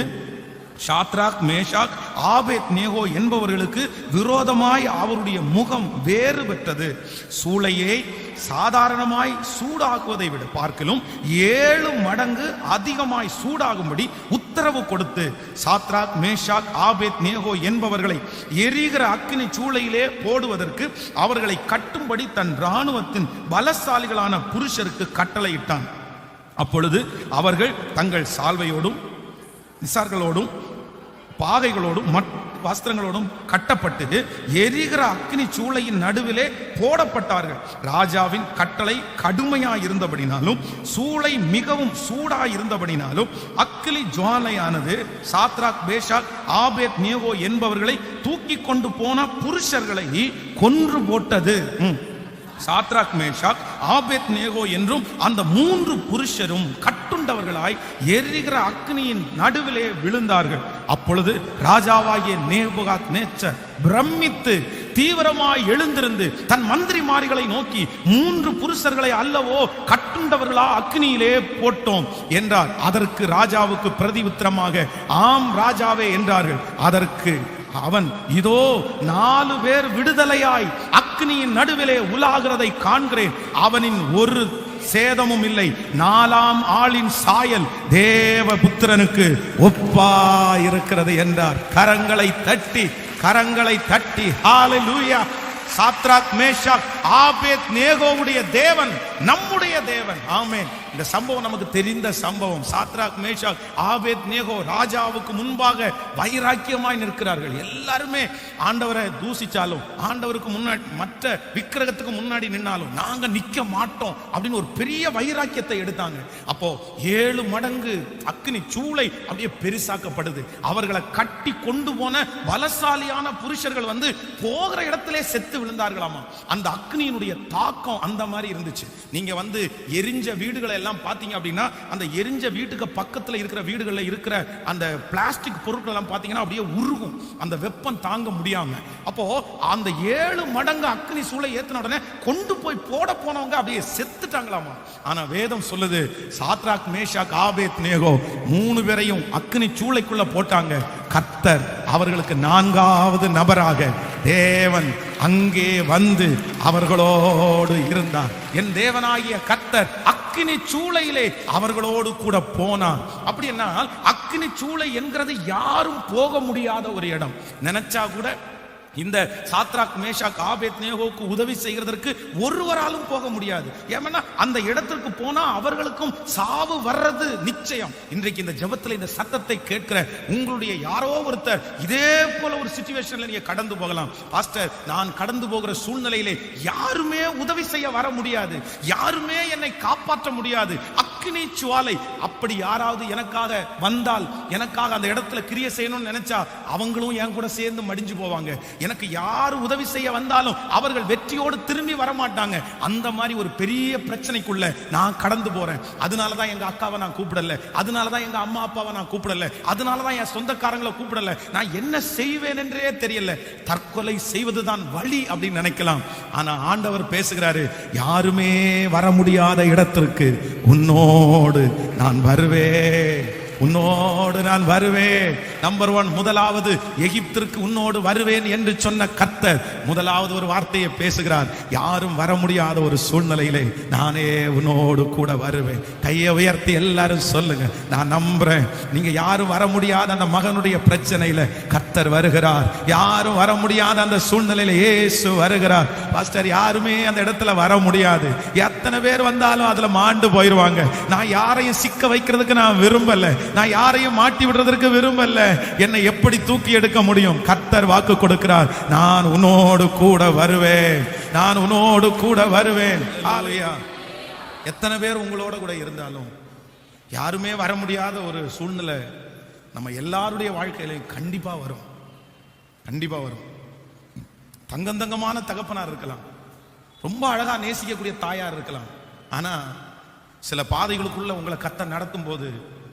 சாத்ராக் மேஷாக் ஆபேத் நேகோ என்பவர்களுக்கு விரோதமாய் அவருடைய முகம் வேறு பெற்றது. சூளையை சாதாரணமாய் சூடாக்குவதை விட பார்க்கலும் 7 மடங்கு அதிகமாய் சூடாகும்படி உத்தரவு கொடுத்து சாத்ராக் மேஷாக் ஆபேத் நேகோ என்பவர்களை எரிகிற அக்கினி சூளையிலே போடுவதற்கு அவர்களை கட்டும்படி தன் இராணுவத்தின் பலசாலிகளான புருஷருக்கு கட்டளையிட்டான். அப்பொழுது அவர்கள் தங்கள் சால்வையோடும் நிசார்களோடும் பாகைகளோடும் வஸ்திரங்களோடும் கட்டப்பட்டு எரிகிற அக்கினி சூளையின் நடுவிலே போடப்பட்டார்கள். ராஜாவின் கட்டளை கடுமையாய் இருந்தபடினாலும் சூளை மிகவும் சூடாய் இருந்தபடினாலும் அக்கினி ஜுவாலையானது சாத்ராக் மேஷாக் ஆபேத் நேகோ என்பவர்களை தூக்கி கொண்டு போன புருஷர்களை கொன்று போட்டது. சாத்ராக் மேஷாக் ஆபேத் நேகோ என்றும் அந்த 3 புருஷரும் கட்டுண்டவர்களாய் எரிகிற அக்னியின் நடுவிலே விழுந்தார்கள். அப்பொழுது ராஜாவாகிய நேபுகாத் நேச்சர் பிரமித்து தீவிரமாய் எழுந்திருந்து தன் மந்திரிமார்களை நோக்கி, 3 புருஷர்களை அல்லவோ கட்டுண்டவர்களா அக்னியிலே போட்டோம் என்றார். அதற்கு ராஜாவுக்கு பிரதி உத்தரமாக, ஆம் ராஜாவே என்றார்கள். அதற்கு அவன், இதோ 4 பேர் விடுதலையாய் அக்னியின் நடுவிலே உலாகிறதை காண்கிறேன், அவனின் ஒரு சேதமும் இல்லை. 4ஆம் ஆளின் சாயல் தேவபுத்திரனுக்கு ஒப்பாயிருக்கிறது என்றார். கரங்களை தட்டி ஹalleluya. சாத்ராக் மேஷாக் ஆபேத் நேகோவுடைய தேவன் நம்முடைய தேவன். ஆமென். இந்த சம்பவம் நமக்கு தெரிந்த சம்பவம். சாத்ராக் மேஷாக் ஆபேத் நேகோ ராஜாவுக்கு முன்பாக வைராக்கியமாய் நிற்கிறார்கள். எல்லாருமே ஆண்டவரை தூசிச்சாலும், ஆண்டவருக்கு முன்னாடி மற்ற விக்கிரகத்துக்கு முன்னாடி நின்னாலும் நாங்க நிக்க மாட்டோம் அப்படின்னு ஒரு பெரிய வைராக்கியத்தை எடுத்தாங்க. அப்போ 7 மடங்கு அக்னி சூளை அப்படியே பெருசாக்கப்படுது. அவர்களை கட்டி கொண்டு போன பலசாலியான புருஷர்கள் போகிற இடத்திலே செத்து விழுந்தார்களாமா. அந்த அக்னியினுடைய தாக்கம் அந்த மாதிரி இருந்துச்சு. நீங்க எரிஞ்ச வீடுகளை எல்லாம் பாத்தீங்க அப்படின்னா, அந்த எரிஞ்ச வீட்டுக்கு பக்கத்துல இருக்கிற வீடுகள்ல இருக்கிற அந்த பிளாஸ்டிக் பொருட்கள் எல்லாம் பாத்தீங்கன்னா அப்படியே உருகும், அந்த வெப்பம் தாங்க முடியாம. அப்போ அந்த 7 மடங்கு அக்னி சூளை ஏத்தின உடனே கொண்டு போய் போட போனவங்க அப்படியே செத்துட்டாங்களாமா. ஆனா வேதம் சொல்லுது, சாத்ராக் மேஷாக் ஆபேத் நேகோ 3 பேரையும் அக்னி சூளைக்குள்ள போட்டாங்க. கர்த்தர் அவர்களுக்கு 4வது நபராக தேவன் அங்கே அவர்களோடு இருந்தார். என் தேவனாகிய கர்த்தர் அக்கினி சூளையிலே அவர்களோடு கூட போனார். அப்படி என்னால் அக்கினி சூளை என்கிறது யாரும் போக முடியாத ஒரு இடம். நினைச்சா கூட இந்த சாத்ராக் மேஷாக் ஆபேத் நேகோவுக்கு உதவி செய்கிறதற்கு ஒருவராலும் போக முடியாது. ஏன்னா அந்த இடத்திற்கு போனா அவர்களுக்கும் சாவு வர்றது நிச்சயம். இன்றைக்கு இந்த ஜெபத்தில் இந்த சத்தத்தை கேட்கிற உங்களுடைய யாரோ ஒருத்தர் இதே போல ஒரு சிச்சுவேஷன்ல நீங்க கடந்து போகலாம். பாஸ்டர், நான் கடந்து போகிற சூழ்நிலையிலே யாருமே உதவி செய்ய வர முடியாது, யாருமே என்னை காப்பாற்ற முடியாது, அக்கினி ஜுவாலை. அப்படி யாராவது எனக்காக வந்தால், எனக்காக அந்த இடத்துல கிரியை செய்யணும்னு நினைச்சா அவங்களும் என் கூட சேர்ந்து மடிஞ்சு போவாங்க. எனக்கு யாரு உதவி செய்ய வந்தாலும் அவர்கள் வெற்றியோடு திரும்பி வர மாட்டாங்க. அந்த மாதிரி ஒரு பெரிய பிரச்சனைக்குள்ள நான் கடந்து போறேன். அதனாலதான் எங்க அக்காவை நான் கூப்பிடல, அதனாலதான் எங்க அம்மா அப்பாவை நான் கூப்பிடல, அதனாலதான் என் சொந்தக்காரங்களை கூப்பிடல. நான் என்ன செய்வேன் என்றே தெரியல. தற்கொலை செய்வதுதான் வழி அப்படின்னு நினைக்கலாம். ஆனா ஆண்டவர் பேசுகிறாரு, யாருமே வர முடியாத இடத்திற்கு உன்னோடு நான் வருவேன், உன்னோடு நான் வருவேன். நம்பர் 1, முதலாவது எகிப்திற்கு உன்னோடு வருவேன் என்று சொன்ன கர்த்தர் முதலாவது ஒரு வார்த்தையை பேசுகிறார். யாரும் வர முடியாத ஒரு சூழ்நிலையிலே நானே உன்னோடு கூட வருவேன். கையை உயர்த்தி எல்லாரும் சொல்லுங்க, நான் நம்புறேன். நீங்க யாரும் வர முடியாத அந்த மகனுடைய பிரச்சனையில கர்த்தர் வருகிறார். யாரும் வர முடியாத அந்த சூழ்நிலையில இயேசு வருகிறார். பாஸ்டர், யாருமே அந்த இடத்துல வர முடியாது. எத்தனை பேர் வந்தாலும் அதுல மாண்டு போயிருவாங்க. நான் யாரையும் சிக்க வைக்கிறதுக்கு நான் விரும்பல, நான் யாரையும் மாட்டி விடுறதற்கு விரும்பல. என்னை எப்படி தூக்கி எடுக்க முடியும்? கர்த்தர் வாக்கு கொடுக்கிறார், நான் உன்னோடு கூட வருவேன், நான் உன்னோடு கூட வருவேன். ஹalleluya. எத்தனை பேர் உங்களோட கூட இருந்தாலும் யாருமே வர முடியாத ஒரு சூழ்நிலை நம்ம எல்லாருடைய வாழ்க்கையிலையும் கண்டிப்பா வரும். கண்டிப்பா வரும். தங்கமான தகப்பனார் இருக்கலாம், ரொம்ப அழகா நேசிக்கக்கூடிய தாயார் இருக்கலாம். ஆனா சில பாதைகளுக்குள்ள உங்களை கர்த்தர் நடத்தும் போது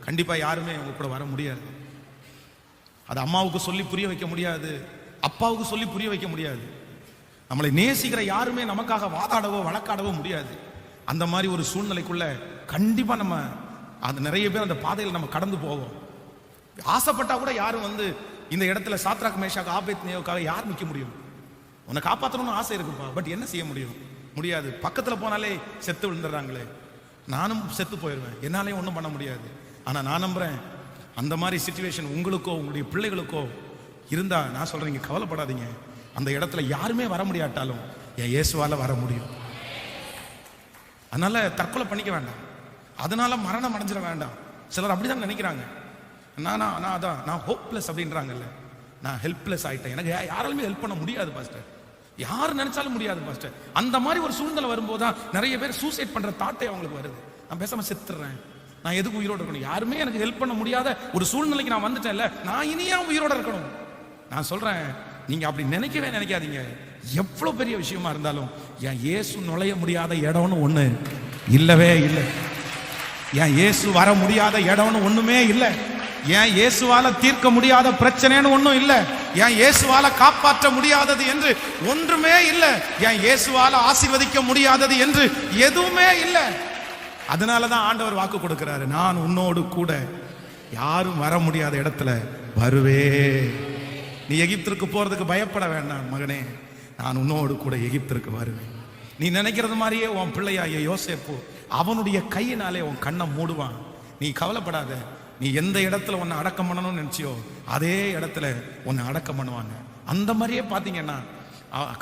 கண்டிப்பா யாருமே உங்க கூட வர முடியாது. அது அம்மாவுக்கு சொல்லி புரிய வைக்க முடியாது, அப்பாவுக்கு சொல்லி புரிய வைக்க முடியாது. நம்மளை நேசிக்கிற யாருமே நமக்காக வாதாடவோ வழக்காடவோ முடியாது. அந்த மாதிரி ஒரு சூழ்நிலைக்குள்ள கண்டிப்பா நம்ம அது நிறைய பேர் அந்த பாதையில் நம்ம கடந்து போவோம். ஆசைப்பட்டா கூட யாரும் வந்து இந்த இடத்துல சாத்ராக் மேஷாக் ஆபேத்நேகோவுக்காக யார் நிற்க முடியும்? உன்னை காப்பாற்றணும்னு ஆசை இருக்குப்பா, பட் என்ன செய்ய முடியும்? முடியாது. பக்கத்துல போனாலே செத்து விழுந்துடுறாங்களே. நானும் செத்து போயிடுவேன், என்னாலே ஒன்றும் பண்ண முடியாது. ஆனா நான் நம்புறேன், அந்த மாதிரி சிச்சுவேஷன் உங்களுக்கோ உங்களுடைய பிள்ளைகளுக்கோ இருந்தா நான் சொல்றேன், நீங்க கவலைப்படாதீங்க. அந்த இடத்துல யாருமே வர முடியாட்டாலும் என் இயேசுவால வர முடியும். அதனால தற்கொலை பண்ணிக்க வேண்டாம், அதனால மரணம் அடைஞ்சிட வேண்டாம். சிலர் அப்படிதான் நினைக்கிறாங்க. நான் ஹோப்லெஸ் அப்படின்றாங்கல்ல, நான் ஹெல்ப்லெஸ் ஆயிட்டேன், எனக்கு யாராலுமே ஹெல்ப் பண்ண முடியாது பாஸ்டர், யார் நினைச்சாலும் முடியாது பாஸ்டர். அந்த மாதிரி ஒரு சூழ்நிலை வரும்போதுதான் நிறைய பேர் சூசைட் பண்ற தாட்டே அவங்களுக்கு வருது. நான் பேசாம செத்துறேன், நான் எதுக்கு உயிரோடு இருக்கணும், யாருமே எனக்கு ஹெல்ப் பண்ண முடியாத ஒரு சூழ்நிலைக்கு நான் வந்துட்டேன்ல, நான் இனியா உயிரோட இருக்கணும். நான் சொல்றேன், நீங்க அப்படி நினைக்கவே நினைக்காதீங்க. எவ்வளவு பெரிய விஷயமா இருந்தாலும் என் இயேசு நுழைய முடியாத இடம்னு ஒண்ணு இல்லவே இல்லை. என் இயேசு வர முடியாத இடம்னு ஒண்ணுமே இல்லை. என் இயேசுவால தீர்க்க முடியாத பிரச்சனைன்னு ஒண்ணும் இல்லை. என் இயேசுவால காப்பாற்ற முடியாதது என்று ஒன்றுமே இல்லை. என் இயேசுவால ஆசீர்வதிக்க முடியாதது என்று எதுவுமே இல்லை. அதனாலதான் ஆண்டவர் வாக்கு கொடுக்கிறாரு, நான் உன்னோடு கூட யாரும் வர முடியாத இடத்துல வருவே. நீ எகிப்திற்கு போறதுக்கு பயப்பட வேண்டாம் மகனே, நான் உன்னோடு கூட எகிப்திற்கு வருவேன். நீ நினைக்கிறது மாதிரியே உன் பிள்ளையாய யோசேப்பு அவனுடைய கையினாலே உன் கண்ணை மூடுவான். நீ கவலைப்படாத. நீ எந்த இடத்துல உன்னை அடக்கம் பண்ணணும்னு நினைச்சியோ அதே இடத்துல உன்னை அடக்கம் பண்ணுவாங்க. அந்த மாதிரியே பாத்தீங்கன்னா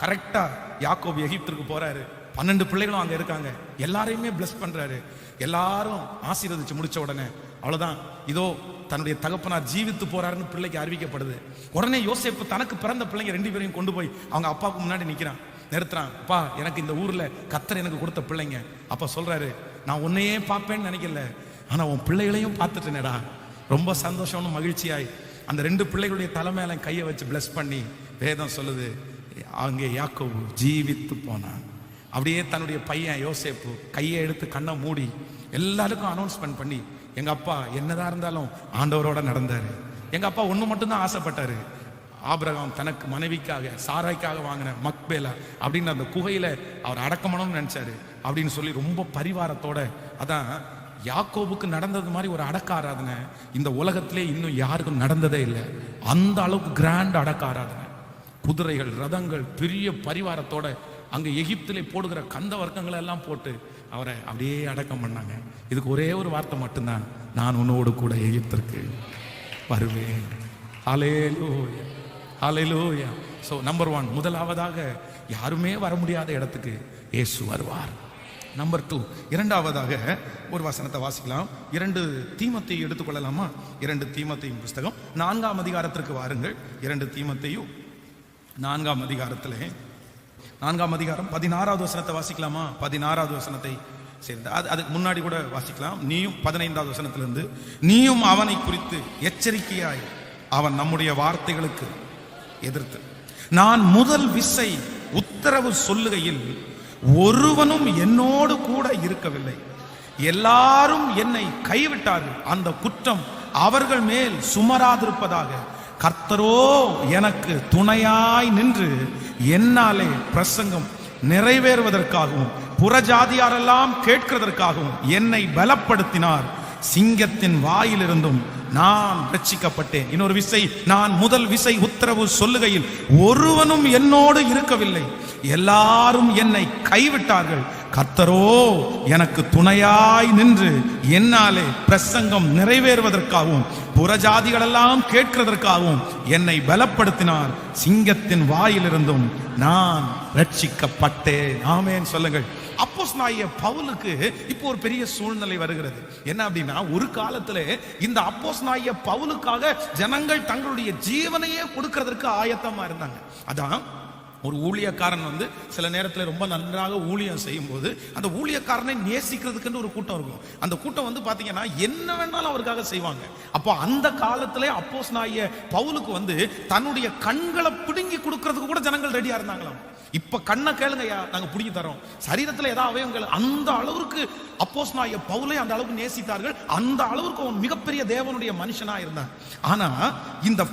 கரெக்டா யாக்கோபு எகிப்திற்கு போறாரு, 12 பிள்ளைகளும் அங்க இருக்காங்க, எல்லாரையுமே பிளஸ் பண்றாரு. எல்லாரும் ஆசீர்வதிச்சு முடிச்ச உடனே அவ்வளவுதான், இதோ தன்னுடைய தகப்பனார் ஜீவித்து போறாருன்னு பிள்ளைக்கு அறிவிக்கப்படுது. உடனே யோசேப்பு தனக்கு பிறந்த பிள்ளைங்க 2 பேரையும் கொண்டு போய் அவங்க அப்பாவுக்கு முன்னாடி நிக்கிறான், நிறுத்துறான். அப்பா, எனக்கு இந்த ஊர்ல கர்த்தர் எனக்கு கொடுத்த பிள்ளைங்க. அப்பா சொல்றாரு, நான் உன்னையே பார்ப்பேன்னு நினைக்கல, ஆனா உன் பிள்ளைகளையும் பார்த்துட்டேனேடா. ரொம்ப சந்தோஷம்னு மகிழ்ச்சியாய் அந்த 2 பிள்ளைகளுடைய தலைமையில கையை வச்சு பிளஸ் பண்ணி வேதம் சொல்லுது, அங்கே யாக்கோபு ஜீவித்து போனான். அப்படியே தன்னுடைய பையன் யோசேப்பு கையை எடுத்து கண்ணை மூடி எல்லாருக்கும் அனௌன்ஸ்மெண்ட் பண்ணி, எங்க அப்பா என்னதான் இருந்தாலும் ஆண்டவரோட நடந்தாரு. எங்க அப்பா ஒண்ணு மட்டும்தான் ஆசைப்பட்டாரு, ஆபிரகாம் தனக்கு மனைவிக்காக சாராய்க்காக வாங்கின மக்பேலா அப்படின்னு அந்த குகையில அவர் அடக்கமணும்னு நினைச்சாரு அப்படின்னு சொல்லி ரொம்ப பரிவாரத்தோட. அதான் யாக்கோபுக்கு நடந்தது மாதிரி ஒரு அடக்க ஆராதனை இந்த உலகத்திலே இன்னும் யாருக்கும் நடந்ததே இல்லை. அந்த அளவுக்கு கிராண்ட் அடக்க ஆராதனை, குதிரைகள் ரதங்கள் பெரிய பரிவாரத்தோட அங்க எகிப்திலே போடுகிற கந்த வர்க்கங்களை எல்லாம் போட்டு அவரை அப்படியே அடக்கம் பண்ணாங்க. இதுக்கு ஒரே ஒரு வார்த்தை மட்டும்தான், நான் உன்னோடு கூட எகிப்திற்கு வருவேன். ஹல்லேலூயா, ஹல்லேலூயா. சோ நம்பர் 1, முதலாவதாக யாருமே வர முடியாத இடத்துக்கு இயேசு வருவார். நம்பர் 2, இரண்டாவதாக ஒரு வசனத்தை வாசிக்கலாம். 2 தீமோத்தேயு எடுத்துக்கொள்ளலாமா? 2 தீமோத்தேயு புஸ்தகம் 4ஆம் அதிகாரத்திற்கு வாருங்கள். 2 தீமோத்தேயு 4ஆம் அதிகாரத்திலே 4ஆம் அதிகாரம் 16வது வசனத்தை வாசிக்கலாமா? 16வது வசனத்தை சரி, அதுக்கு முன்னாடி கூட வாசிக்கலாம். நீயும் 15வது வசனத்திலிருந்து, நீயும் அவனை குறித்து எச்சரிக்கையாய் அவன் நம்முடைய வார்த்தைகளுக்கு எதிர்த்து நான் முதல் விசை உத்தரவு சொல்லுகையில் ஒருவனும் என்னோடு கூட இருக்கவில்லை, எல்லாரும் என்னை கைவிட்டார்கள், அந்த குற்றம் அவர்கள் மேல் சுமராதிருப்பதாக. கர்த்தரோ எனக்கு துணையாய் நின்று என்னாலே பிரசங்கம் நிறைவேறுவதற்காகவும் புறஜாதியாரெல்லாம் கேட்கிறதற்காகவும் என்னை பலப்படுத்தினார். சிங்கத்தின் வாயிலிருந்தும் நான் ரட்சிக்கப்பட்டேன். இன்னொரு விசை, நான் முதல் விசை உத்தரவு சொல்லுகையில் ஒருவனும் என்னோடு இருக்கவில்லை, எல்லாரும் என்னை கைவிட்டார்கள். கர்த்தரோ எனக்கு துணையாய் நின்று என்னாலே பிரசங்கம் நிறைவேறுவதற்காகவும் புறஜாதிகளெல்லாம் கேட்கிறதற்காகவும் என்னை பலப்படுத்தினார். சிங்கத்தின் வாயிலிருந்தும் நான் ரட்சிக்கப்பட்டேன். ஆமென் சொல்லுங்கள். அப்போஸ்தலனாகிய பவுலுக்கு இப்போ ஒரு பெரிய சூழ்நிலை வருகிறது. என்ன அப்படின்னா, ஒரு காலத்திலே இந்த அப்போஸ்தலனாகிய பவுலுக்காக ஜனங்கள் தங்களுடைய ஜீவனையே கொடுக்கிறதற்கு ஆயத்தமா இருந்தாங்க. அதான் ஒரு ஊழியக்காரன் வந்து சில நேரத்தில் ரொம்ப நன்றாக ஊழியம் செய்யும் போது அந்த ஊழியக்காரனை நேசிக்கிறதுக்குன்னு ஒரு கூட்டம் இருக்கும். அந்த கூட்டம் வந்து பாத்தீங்கன்னா என்ன வேணாலும் அவருக்காக செய்வாங்க. அப்போ அந்த காலத்திலே அப்போஸ்தலனாகிய பவுலுக்கு வந்து தன்னுடைய கண்களை பிடுங்கி கொடுக்கறதுக்கு கூட ஜனங்கள் ரெடியா இருந்தாங்களாம். இப்ப கண்ணை கேளுங்கய்யா, நாங்க பிடிங்கி தரோம். சரீரத்தில் ஏதாவது அவயவங்கள் அந்த அளவுக்கு அப்போஸ்தலனாகிய பவுலை அந்த அளவுக்கு நேசித்தார்கள். அந்த அளவுக்கு அவன் மிகப்பெரிய தேவனுடைய மனுஷனா இருந்தான். ஆனா இந்த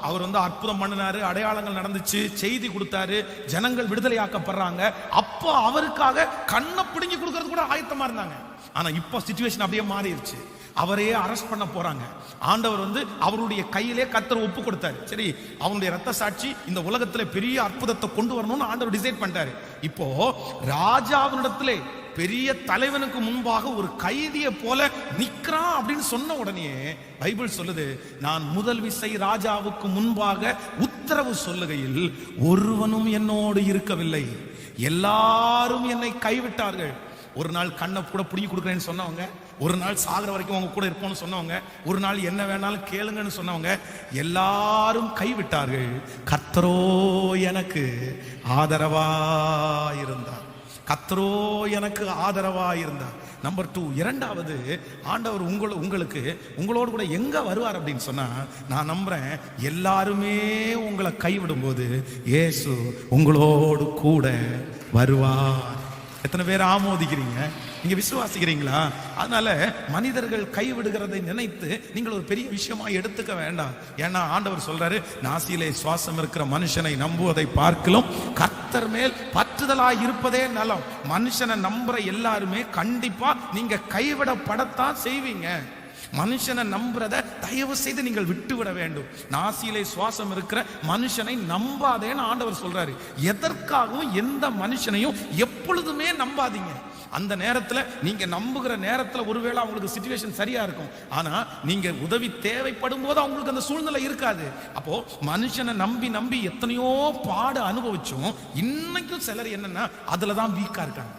அவர் வந்து அற்புதம் பண்ணினாரு, அடையாளங்கள் நடந்துச்சு, செய்தி கொடுத்தாரு, ஜனங்கள் விடுதலையாக்கப்படுறாங்க. அப்போ அவருக்காக கண்ணை பிடுங்கி கொடுக்கறது கூட ஆயத்தமா இருந்தாங்க. ஆனா இப்போ சிச்சுவேஷன் அப்படியே மாறிடுச்சு. அவரையே அரெஸ்ட் பண்ண போறாங்க. ஆண்டவர் வந்து அவருடைய கையிலே கர்த்தர் ஒப்பு கொடுத்தாரு. சரி, அவனுடைய ரத்த சாட்சி இந்த உலகத்துல பெரிய அற்புதத்தை கொண்டு வரணும்னு ஆண்டவர் டிசைட் பண்ணிட்டாரு. இப்போ ராஜாவினிடத்திலே பெரிய தலைவனுக்கு முன்பாக ஒரு கைதியை போல நிக்கிறான் அப்படின்னு சொன்ன உடனே பைபிள் சொல்லுது, நான் முதல் விசை ராஜாவுக்கு முன்பாக உத்தரவு சொல்லுகையில் ஒருவனும் என்னோடு இருக்கவில்லை, எல்லாரும் என்னை கைவிட்டார்கள். ஒரு நாள் கண்ணை கூட பிடிங்கி கொடுக்குறேன்னு சொன்னவங்க, ஒரு நாள் சாகிற வரைக்கும் அவங்க கூட இருப்போம்னு சொன்னவங்க, ஒரு நாள் என்ன வேணாலும் கேளுங்கன்னு சொன்னவங்க எல்லாரும் கைவிட்டார்கள். கர்த்தரோ எனக்கு ஆதரவா இருந்தார். கர்த்தரோ எனக்கு ஆதரவா இருந்தார். நம்பர் 2, இரண்டாவது, ஆண்டவர் உங்களுக்கு உங்களோடு கூட எங்க வருவார் அப்படின்னு சொன்னா, நான் நம்புறேன் எல்லாருமே உங்களை கைவிடும் போது இயேசு உங்களோடு கூட வருவார். எத்தனை பேர் ஆமோதிக்கிறீங்க? நீங்க விசுவாசிக்கிறீங்களா? அதனால மனிதர்கள் கைவிடுகிறதை நினைத்து நீங்கள் ஒரு பெரிய விஷயமா எடுத்துக்க வேண்டாம். ஏன்னா ஆண்டவர் சொல்றாரு, நாசியிலே சுவாசம் இருக்கிற மனுஷனை நம்புவதை பார்க்கலும் கர்த்தர் மேல் பற்றுதலாய் இருப்பதே நலம். மனுஷனை நம்புற எல்லாருமே கண்டிப்பா நீங்க கைவிடப்படத்தான் செய்வீங்க. மனுஷனை நம்புறத தயவு செய்து நீங்கள் விட்டு விட வேண்டும். நாசியிலே சுவாசம் இருக்கிற மனுஷனை நம்பாதேன்னு ஆண்டவர் சொல்றாரு. எதற்காகவும் எந்த மனுஷனையும் எப்பொழுதுமே நம்பாதீங்க. அந்த நேரத்துல நீங்க நம்புகிற நேரத்துல ஒருவேளை அவங்களுக்கு சிச்சுவேஷன் சரியா இருக்கும், ஆனா நீங்க உதவி தேவைப்படும் போது அவங்களுக்கு அந்த சூழ்நிலை இருக்காது. அப்போ மனுஷனை நம்பி நம்பி எத்தனையோ பாடு அனுபவிச்சோம். இன்னைக்கும் சிலர் என்னன்னா அதுலதான் வீக்கா இருக்காங்க,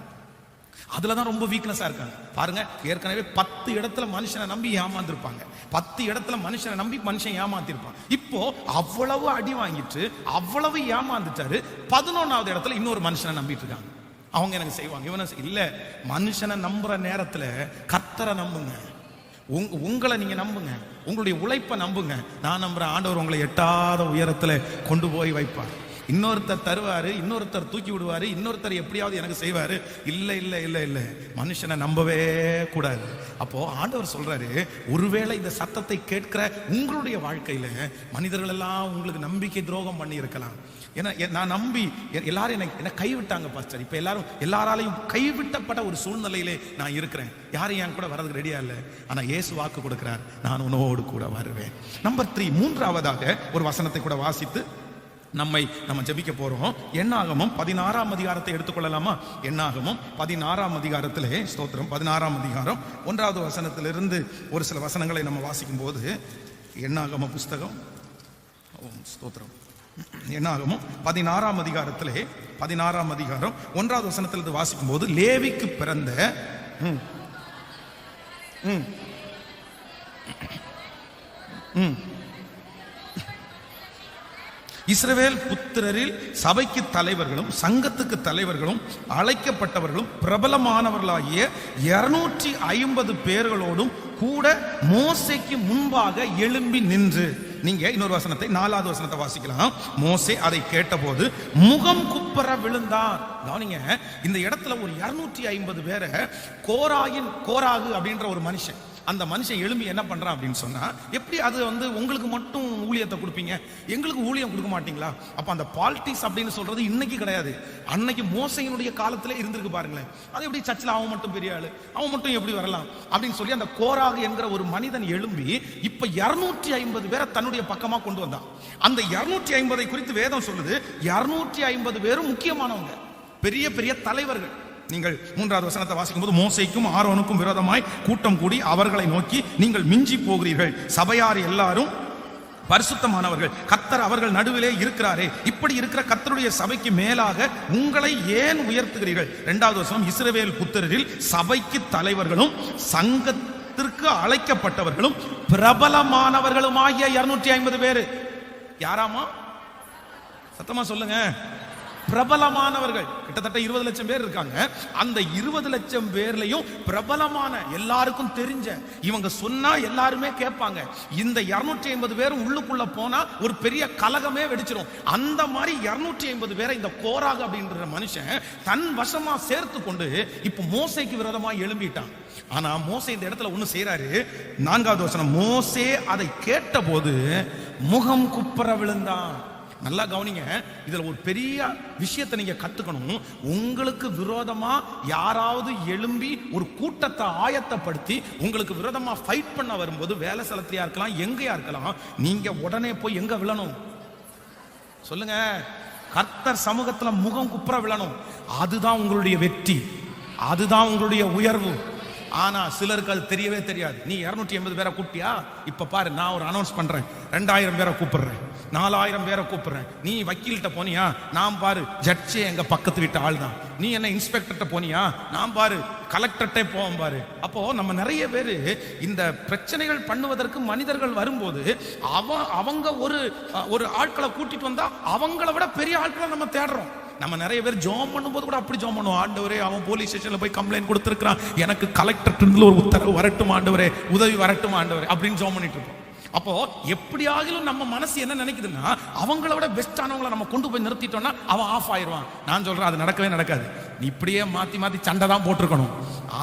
அதுலதான் ரொம்ப வீக்னஸா இருக்காங்க. பாருங்க, ஏற்கனவே 10 இடத்துல மனுஷனை நம்பி ஏமாந்துருப்பாங்க, 10 இடத்துல மனுஷனை நம்பி மனுஷன் ஏமாத்திருப்பான். இப்போ அவ்வளவு அடி வாங்கிட்டு அவ்வளவு ஏமாந்துட்டாரு, 11வது இடத்துல இன்னொரு மனுஷனை நம்பிட்டு இருக்காங்க. அவங்க எனக்கு செய்வாங்க, இவனை இல்ல. மனுஷனை நம்புற நேரத்துல கர்த்தரை நம்புங்க. உங்களை நீங்க நம்புங்க, உங்களுடைய உழைப்பை நம்புங்க. நான் நம்புறேன் ஆண்டவர் உங்களை எட்டாத உயரத்துல கொண்டு போய் வைப்பார். இன்னொருத்தர் தருவாரு, இன்னொருத்தர் தூக்கி விடுவாரு, இன்னொருத்தர் எப்படியாவது எனக்கு செய்வாரு. இல்ல இல்ல இல்ல இல்ல, மனுஷனை நம்பவே கூடாது. அப்போ ஆண்டவர் சொல்றாரு, ஒருவேளை இந்த சத்தத்தை கேட்கிற உங்களுடைய வாழ்க்கையில மனிதர்கள் எல்லாம் உங்களுக்கு நம்பிக்கை துரோகம் பண்ணி இருக்கலாம். ஏன்னா நான் நம்பி எல்லாரும் என்ன கைவிட்டாங்க பாஸ்டர். இப்ப எல்லாராலையும் கைவிட்டப்பட்ட ஒரு சூழ்நிலையிலே நான் இருக்கிறேன். யாரும் என் கூட வரதுக்கு ரெடியா இல்லை, ஆனா இயேசு வாக்கு கொடுக்கிறார், நான் உன்னோடு கூட வருவேன். நம்பர் 3, மூன்றாவதாக ஒரு வசனத்தை கூட வாசித்து நம்ம ஜெபிக்க போறோம். என்னாகமம் 16ஆம் அதிகாரத்தை எடுத்துக்கொள்ளலாமா? என்னாகமம் 16ஆம் அதிகாரத்திலே, ஸ்தோத்திரம், 16ஆம் அதிகாரம் 1வது வசனத்திலிருந்து ஒரு சில வசனங்களை நம்ம வாசிக்கும் போது, என்னாகம புஸ்தகம், ஸ்தோத்திரம், என்னாகமம் 16ஆம் அதிகாரத்திலே 16ஆம் அதிகாரம் 1வது வசனத்திலிருந்து வாசிக்கும் போது, லேவிக்கு பிறந்த இஸ்ரவேல் புத்திரரில் சபைக்கு தலைவர்களும் சங்கத்துக்கு தலைவர்களும் அழைக்கப்பட்டவர்களும் பிரபலமானவர்களாகிய 250 பேர்களோடும் கூட மோசேக்கு முன்பாக எழும்பி நின்று. நீங்க இன்னொரு வசனத்தை, 4வது வசனத்தை வாசிக்கலாம். மோசே அதை கேட்டபோது முகம் குப்புற விழுந்தான். கவனிங்க, இந்த இடத்துல ஒரு 250 பேரை கோராகு அப்படின்ற ஒரு மனுஷன், அந்த மனுஷன் எழும்பி என்ன பண்றான் அப்படின்னு சொன்னா, எப்படி அது வந்து உங்களுக்கு மட்டும் ஊழியத்தை கொடுப்பீங்க, எங்களுக்கு ஊழியம் கொடுக்க மாட்டீங்களா? அப்ப அந்த பாலிட்டிக்ஸ் அப்படின்னு சொல்றது இன்னைக்கு கிடையாது, அன்னைக்கு மோசையினுடைய காலத்திலே இருந்திருக்கு. பாருங்களேன், அது எப்படி சர்ச்சில் அவன் மட்டும் பெரிய ஆளு, அவன் மட்டும் எப்படி வரலாம் அப்படின்னு சொல்லி அந்த கோராகு என்கிற ஒரு மனிதன் எழும்பி இப்ப 250 பேரை தன்னுடைய பக்கமா கொண்டு வந்தான். அந்த 250 குறித்து வேதம் சொல்லுது, 250 பேரும் முக்கியமானவங்க, பெரிய பெரிய தலைவர்கள். நீங்கள் 3வது வசனத்தை வாசிக்கும் போது, மோசேக்கும் ஆரோனுக்கும் விரோதமாய் கூட்டம் கூடி அவர்களை நோக்கி, நீங்கள் மிஞ்சி போகிறீர்கள், சபையார் எல்லாரும் பரிசுத்தமானவர்கள், கர்த்தர் அவர்கள் நடுவிலே இருக்கிறாரே, இப்படி இருக்கிற கர்த்தருடைய சபைக்கு மேலாக உங்களை ஏன் உயர்த்துகிறீர்கள்? 2வது வசனம், இஸ்ரவேல் புத்திரரில் சபைக்கு தலைவர்களும் சங்கத்திற்கு அழைக்கப்பட்டவர்களும் பிரபலமானவர்களும் ஆகிய 250 பேரு. யாராமா? சத்தமா சொல்லுங்க. பிரபலமானவர்கள் கிட்டத்தட்ட 20 லட்சம் பேர் இருக்காங்க. அந்த 20 லட்சம் பேர்லயும் பிரபலமான, எல்லாருக்கும் தெரிஞ்ச, இவங்க சொன்னா எல்லாருமே கேட்பாங்க. இந்த 250 பேரும் உள்ளுக்குள்ள போனா ஒரு பெரிய கலகமே வெடிச்சிடும். அந்த மாதிரி 250 பேரை இந்த கோராகு அப்படின்ற மனுஷன் தன் வசமா சேர்த்து கொண்டு இப்ப மோசேக்கு விரோதமா எழும்பிட்டான். ஆனா மோசே இந்த இடத்துல ஒண்ணு செய்யறாரு. 4வது வசனம், மோசே அதை கேட்ட போது முகம் குப்புற விழுந்தான். நல்லா கவனிங்க, இதுல ஒரு பெரிய விஷயத்தை நீங்க கத்துக்கணும். உங்களுக்கு விரோதமா யாராவது எழும்பி ஒரு கூட்டத்தை ஆயத்தப்படுத்தி உங்களுக்கு விரோதமா ஃபைட் பண்ண வரும்போது, வேலை ஸ்தலத்திலயா இருக்கலாம், எங்கயா இருக்கலாம், நீங்க உடனே போய் எங்க விழணும் சொல்லுங்க? கர்த்தர் சமூகத்துல முகம் குப்புற விழணும். அதுதான் உங்களுடைய வெற்றி, அதுதான் உங்களுடைய உயர்வு. ஆனா சிலருக்கு அது தெரியவே தெரியாது. நீ 280 பேரை கூப்பிட்டியா? இப்ப பாரு, நான் ஒரு அனௌன்ஸ் பண்றேன், 2000 பேரை கூப்பிடுறேன், 4000 பேரை கூப்பிடுறேன். நீ வக்கீல்கிட்ட போனியா? நான் பாரு ஜட்ஜே எங்க பக்கத்து வீட்டு ஆள் தான். நீ என்ன இன்ஸ்பெக்டர்கிட்ட போனியா? நான் பாரு கலெக்டர்ட்டே போவோம் பாரு. அப்போ நம்ம நிறைய பேரு இந்த பிரச்சனைகள் பண்ணுவதற்கு மனிதர்கள் வரும்போது அவங்க ஒரு ஆட்களை கூட்டிட்டு வந்தா அவங்கள விட பெரிய ஆட்களை நம்ம தேடுறோம். நம்ம நிறைய பேர் ஜாம் பண்ணும்போது கூட அப்படி ஜாம் பண்ணுவோம். ஆண்டவரே, அவன் போலீஸ் ஸ்டேஷன்ல போய் கம்ப்ளைண்ட் கொடுத்திருக்கான், எனக்கு கலெக்டர் ஒரு உத்தரவு வரட்டும் ஆண்டவரே, உதவி வரட்டும் ஆண்டவரே அப்படின்னு ஜாம் பண்ணிட்டு இருப்போம். அப்போ எப்படியாகிலும் நம்ம மனசு என்ன நினைக்குதுன்னா, அவங்கள விட பெஸ்டானவங்களை நம்ம கொண்டு போய் நிறுத்திட்டோம்னா அவன் ஆஃப் ஆயிடுவான். நான் சொல்றேன், அது நடக்கவே நடக்காது. நீ இப்படியே மாத்தி மாத்தி சண்டை தான் போட்டிருக்கணும்.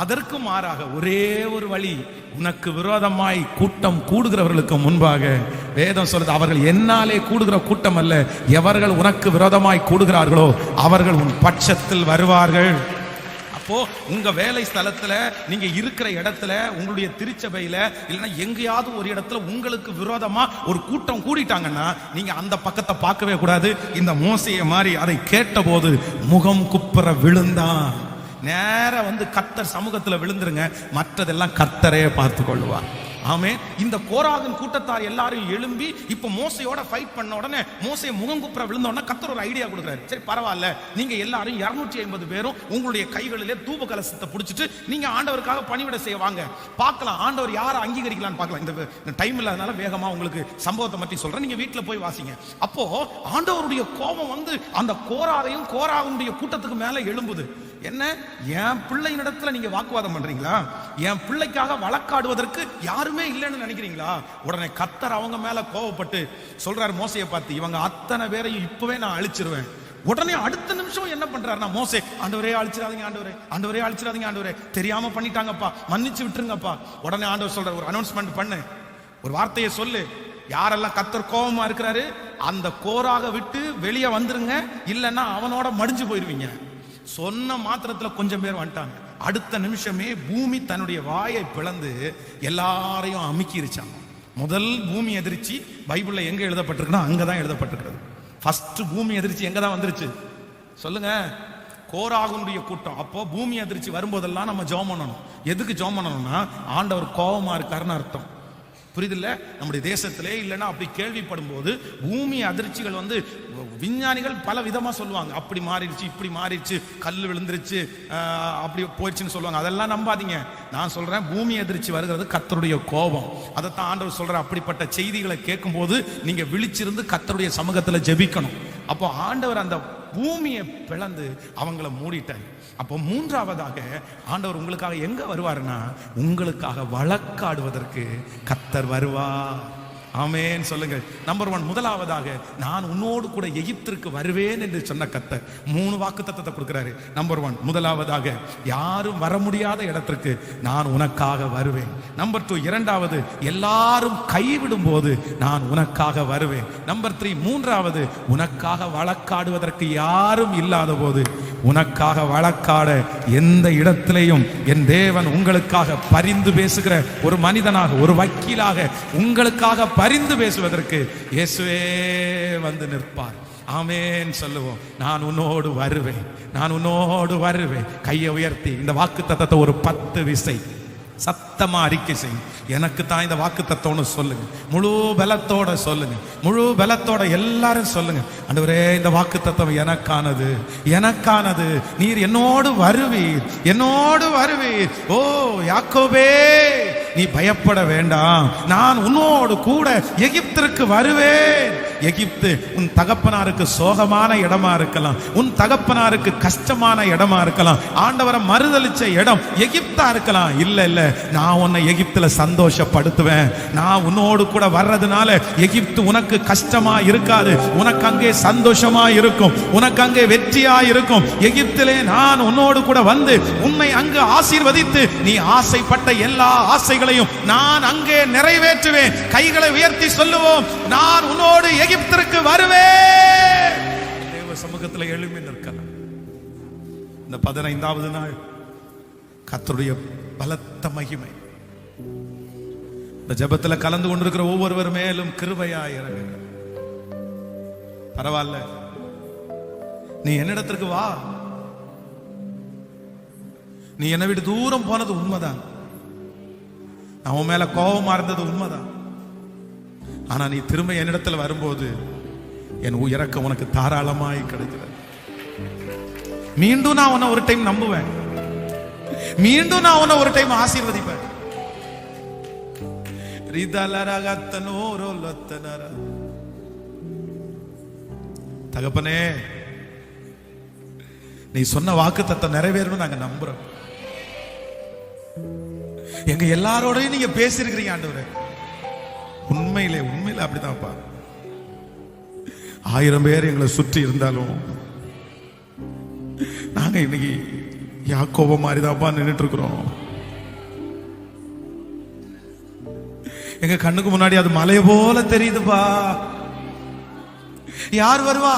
அதற்கு மாறாக ஒரே ஒரு வழி, உனக்கு விரோதமாய் கூட்டம் கூடுகிறவர்களுக்கு முன்பாக வேதம் சொல்றது, அவர்கள் என்னாலே கூடுகிற கூட்டம் அல்ல, எவர்கள் உனக்கு விரோதமாய் கூடுகிறார்களோ அவர்கள் உன் பட்சத்தில் வருவார்கள். அப்போ உங்க வேலை ஸ்தலத்துல, நீங்க இருக்கிற இடத்துல, உங்களுடைய திருச்சபையில, இல்லைன்னா எங்கேயாவது ஒரு இடத்துல உங்களுக்கு விரோதமா ஒரு கூட்டம் கூடிட்டாங்கன்னா நீங்க அந்த பக்கத்தை பார்க்கவே கூடாது. இந்த மோசையை மாதிரி அதை கேட்ட போது முகம் குப்புற விழுந்தான். நேர வந்து கர்த்தர் சமூகத்துல விழுந்துருங்க, மற்றதெல்லாம் கர்த்தரே பார்த்து கொள்வார். ஆமே. இந்த கோராகின் கூட்டத்தார் எல்லாரும் எழும்பி இப்ப மோசையோட ஃபைட் பண்ண உடனே மோசே முகம் குப்புற விழுந்த உடனே கர்த்தர் ஒரு ஐடியா கொடுக்குறாரு. சரி பரவாயில்ல, நீங்க எல்லாரும் 250 பேரும் உங்களுடைய கைகளிலே தூப கலசத்தை பிடிச்சிட்டு நீங்க ஆண்டவருக்காக பணிவிட செய்ய வாங்க, பார்க்கலாம் ஆண்டவர் யாரை அங்கீகரிக்கலான்னு பார்க்கலாம். இந்த டைம் இல்லாதனால வேகமா உங்களுக்கு சம்பவத்தை பற்றி சொல்றேன், நீங்க வீட்டுல போய் வாசிங்க. அப்போ ஆண்டவருடைய கோபம் வந்து அந்த கோராரையும் கோராகுடைய கூட்டத்துக்கு மேல எழும்புது. என்ன, என் பிள்ளையினிடத்துல நீங்க வாக்குவாதம் பண்றீங்களா? என் பிள்ளைக்காக வழக்காடுவதற்கு யாருமே இல்லைன்னு நினைக்கிறீங்களா? உடனே கர்த்தர் அவங்க மேல கோபப்பட்டு சொல்றாரு மோசையை பார்த்து, இவங்க அத்தனை பேரையும் இப்பவே நான் அழிச்சிருவேன். உடனே அடுத்த நிமிஷம் என்ன பண்றாருன்னா, மோசே, ஆண்டவரே அழிச்சிடாதீங்க ஆண்டவரே, ஆண்டவரே அழிச்சிடாதீங்க ஆண்டவரே, தெரியாம பண்ணிட்டாங்கப்பா, மன்னிச்சு விட்டுருங்கப்பா. உடனே ஆண்டவர் சொல்ற, ஒரு அனௌன்ஸ்மெண்ட் பண்ணு, ஒரு வார்த்தையை சொல்லு, யாரெல்லாம் கர்த்தர் கோபமா இருக்கிறாரு அந்த கோராக விட்டு வெளியே வந்துருங்க, இல்லைன்னா அவனோட மடிஞ்சு போயிருவீங்க. சொன்ன மாத்திரத்துல கொஞ்சம் பேர் வந்துட்டாங்க. அடுத்த நிமிஷமே பூமி தன்னுடைய வாயை பிளந்து எல்லாரையும் அமுக்கிருச்சாங்க. முதல் பூமி எதிர்ச்சி பைபிள்ல எங்க எழுதப்பட்டிருக்குன்னா அங்கதான் எழுதப்பட்டிருக்கிறது. ஃபர்ஸ்ட் பூமி எதிர்ச்சி எங்க தான் வந்துருச்சு சொல்லுங்க? கோராகுடைய கூட்டம். அப்போ பூமி எதிர்ச்சி வரும்போதெல்லாம் நம்ம ஜெபம் பண்ணணும். எதுக்கு ஜெபம் பண்ணணும்னா, ஆண்டவர் கோபமா இருக்காருன்னு அர்த்தம். புரியுதில்ல? நம்முடைய தேசத்திலே இல்லைன்னா அப்படி கேள்விப்படும் போது பூமி அதிர்ச்சிகள் வந்து விஞ்ஞானிகள் பல விதமா சொல்லுவாங்க, அப்படி மாறிடுச்சு, இப்படி மாறிடுச்சு, கல் விழுந்துருச்சு, அப்படி போயிடுச்சுன்னு சொல்லுவாங்க. அதெல்லாம் நம்பாதீங்க. நான் சொல்றேன், பூமி அதிர்ச்சி வருகிறது கர்த்தருடைய கோபம். அதைத்தான் ஆண்டவர் சொல்ற, அப்படிப்பட்ட செய்திகளை கேட்கும் போது நீங்க விழிச்சிருந்து கர்த்தருடைய சமூகத்துல ஜெபிக்கணும். அப்போ ஆண்டவர் அந்த பூமியை பிளந்து அவங்கள மூடிட்டார். அப்போ மூன்றாவதாக ஆண்டவர் உங்களுக்காக எங்க வருவாருன்னா, உங்களுக்காக வழக்காடுவதற்கு கர்த்தர் வருவார். ஆமென் சொல்லுங்க. நம்பர் 1, முதலாவதாக நான் உன்னோடு கூட எகிப்திற்கு வருவேன் என்று சொன்ன கர்த்தர் 3 வாக்குத்தத்தத்தை கொடுக்கிறாரு. நம்பர் 1, முதலாவதாக யாரும் வர முடியாத இடத்திற்கு நான் உனக்காக வருவேன். நம்பர் 2, இரண்டாவது எல்லாரும் கைவிடும் போது நான் உனக்காக வருவேன். நம்பர் 3, மூன்றாவது உனக்காக வழக்காடுவதற்கு யாரும் இல்லாத போது உனக்காக வழக்காட எந்த இடத்திலையும் என் தேவன் உங்களுக்காக பரிந்து பேசுகிற ஒரு மனிதனாக, ஒரு வக்கீலாக உங்களுக்காக பரிந்து பேசுவதற்கு இயேசுவே வந்து நிற்பார். ஆமென் சொல்லுவோம். நான் உன்னோடு வருவேன், நான் உன்னோடு வருவேன். கையை உயர்த்தி இந்த வாக்குத்தத்தத்தை ஒரு 10 விசை சத்தமா அறிக்கை செய்யும். எனக்கு தான் இந்த வாக்குத்தத்தம்னு சொல்லுங்க, முழு பலத்தோட சொல்லுங்க, முழு பலத்தோட எல்லாரும் சொல்லுங்க. ஆண்டவரே, இந்த வாக்குத்தத்தம் எனக்கானது, எனக்கானது. நீர் என்னோடு வருவீர், என்னோடு வருவீர். ஓ யாக்கோபே, நீ பயப்பட வேண்டாம், நான் உன்னோடு கூட எகிப்திற்கு வருவேன். எகிப்து உன் தகப்பனாருக்கு சோகமான இடமா இருக்கலாம், உன் தகப்பனாருக்கு கஷ்டமான இடமா இருக்கலாம், ஆண்டவரை மறுதலிச்ச இடம் எகிப்தா இருக்கலாம். இல்ல இல்ல, நான் உன்னை எகிப்துல சந்தோஷப்படுத்துவேன். நான் உன்னோடு கூட வர்றதுனால எகிப்து உனக்கு கஷ்டமா இருக்காது, உனக்கு அங்கே சந்தோஷமா இருக்கும், உனக்கு அங்கே வெற்றியா இருக்கும். எகிப்திலே நான் உன்னோடு கூட வந்து உன்னை அங்கு ஆசீர்வதித்து நீ ஆசைப்பட்ட எல்லா ஆசைகளையும் நான் அங்கே நிறைவேற்றுவேன். கைகளை உயர்த்தி சொல்லுவோம், நான் உன்னோடு எகிப்திற்கு வருவேன். தேவ சமூகத்தில் எழும்பி நிற்கலாம். இந்த 15வது நாள் கர்த்தருடைய பலத்த மகிமை இந்த ஜெபத்தில் கலந்து கொண்டிருக்கிற ஒவ்வொருவர் மேலும் கிருபையாய் இறங்குங்க. பரவாயில்ல, நீ என்னிடத்திற்கு வா. நீ என்னை விட்டு தூரம் போனது உண்மைதான், நான் உன் மேல கோபமா இருந்தது உண்மைதான். ஆனா நீ திரும்ப என்னிடத்துல வரும்போது என் இறக்கம் உனக்கு தாராளமாய் கிடைக்கிறது. மீண்டும் நான் உன்னை ஒரு டைம் நம்புவேன், மீண்டும் நான் உன்னை ஒரு டைம் ஆசீர்வதிப்பேன். தகப்பனே, நீ சொன்ன வாக்குத்தத்தம் நிறைவேறணும் நாங்க நம்புறோம். எங்க எல்லாரோடையும் நீங்க பேசிருக்கிறீங்க ஆண்டவரே. உண்மையிலே உண்மையில அப்படித்தான்ப்பா. 1000 பேர் எங்களை சுற்றி இருந்தாலும் நாங்க இன்னைக்கு யாக்கோப மாதிரிதான்ப்பா நின்றுட்டு இருக்கிறோம். எங்க கண்ணுக்கு முன்னாடி அது மலை போல தெரியுதுப்பா. யார் வருவா?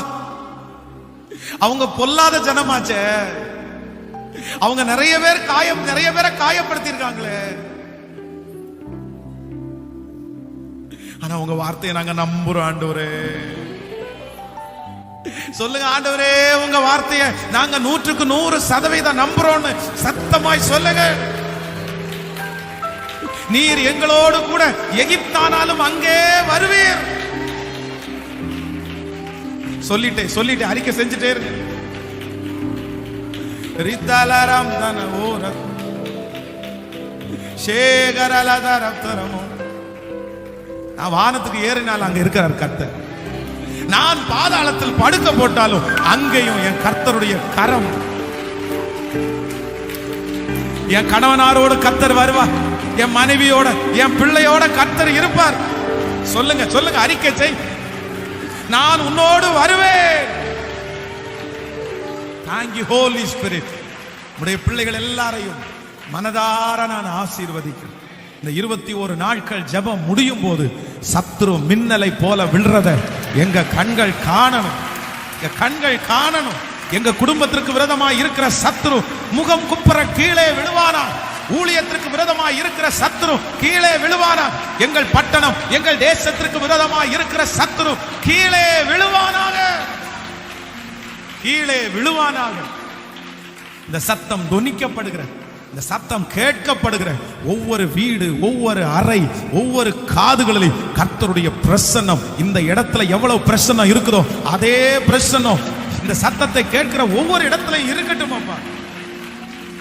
அவங்க பொல்லாத ஜனமாச்சே, அவங்க நிறைய பேரை காயப்படுத்தி இருக்காங்களே. ஆனா உங்க வார்த்தையை நாங்க நம்புறோம் ஆண்டவரே. சொல்லுங்க ஆண்டவரே, உங்க வார்த்தையை நாங்க 100க்கு 100% நம்புறோம்னு சத்தமாய் சொல்லுங்க. நீர் எங்களோடு கூட எகிப்தானாலும் அங்கே வருவீர். சொல்லிட்டே அறிக்கை செஞ்சுட்டே இருங்க. ரித்தலரம் தன ஓர சேகரலதரப்தரமோ. நான் வானத்துக்கு ஏறினாலும் அங்க இருக்கிறார் கர்த்தர். நான் பாதாளத்தில் படுக்க போட்டாலும் அங்கேயும் என் கர்த்தருடைய கரம். என் கணவனாரோடு கர்த்தர் வருவார், என் மனைவியோட என் பிள்ளையோட கர்த்தர் இருப்பார். சொல்லுங்க அறிக்கை செய். நான் உன்னோடு வருவேன். Thank you Holy Spirit. உடைய பிள்ளைகள் எல்லாரையும் மனதார நான் ஆசீர்வதிக்கிறேன். இந்த 21 நாட்கள் ஜெபம் முடியும் போது சத்துரு மின்னலை போல விழுறத எங்க கண்கள் காணணும், எங்க குடும்பத்திற்கு விரோதமாய் இருக்கிற சத்துரு முகம் குப்புற கீழே விழுவானா. ஊழியத்திற்கு விரோதமாய் இருக்கிற சத்துரு கீழே விழுவானா. எங்கள் பட்டணம் எங்கள் தேசத்திற்கு விரோதமாய் இருக்கிற சத்துரு கீழே விழுவானாக. இந்த சத்தம் தொனிக்கப்படுகிற, இந்த சத்தம் கேட்கப்படுகிற ஒவ்வொரு வீடு, ஒவ்வொரு அறை, ஒவ்வொரு காதுகளிலும் கர்த்தருடைய பிரசன்னம். இந்த இடத்துல எவ்வளவு பிரசன்னம் இருக்குதோ அதே பிரசன்னம் இந்த சத்தத்தை கேட்கிற ஒவ்வொரு இடத்துலையும் இருக்கட்டும் அப்பா.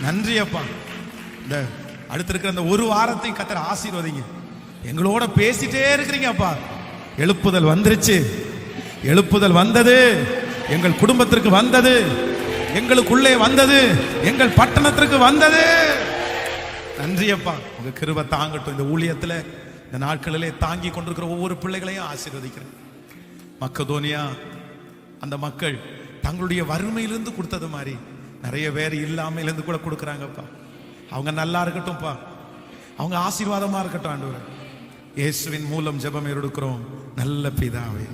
நன்றி அப்பா. இந்த அடுத்து இருக்கிற இந்த ஒரு வாரத்தையும் கர்த்தர் ஆசீர்வதிங்க. எங்களோட பேசிட்டே இருக்கிறீங்க அப்பா. எழுப்புதல் வந்துருச்சு, எழுப்புதல் வந்தது, எங்கள் குடும்பத்திற்கு வந்தது, எங்களுக்குள்ளே வந்தது, எங்கள் பட்டணத்திற்கு வந்தது. நன்றி அப்பா. உங்க கிருபை தாங்கட்டும். இந்த ஊழியத்துல இந்த நாட்களிலே தாங்கி கொண்டிருக்கிற ஒவ்வொரு பிள்ளைகளையும் ஆசீர்வதிக்கிறேன். மக்கதோனியா அந்த மக்கள் தங்களுடைய வறுமையிலிருந்து கொடுத்தது மாதிரி நிறைய பேர் இல்லாமையிலிருந்து கூட கொடுக்குறாங்கப்பா. அவங்க நல்லா இருக்கட்டும்ப்பா, அவங்க ஆசீர்வாதமா இருக்கட்டும் ஆண்டவரே. இயேசுவின் மூலம் ஜெபம் எடுக்கிறோம் நல்ல பிதாவே.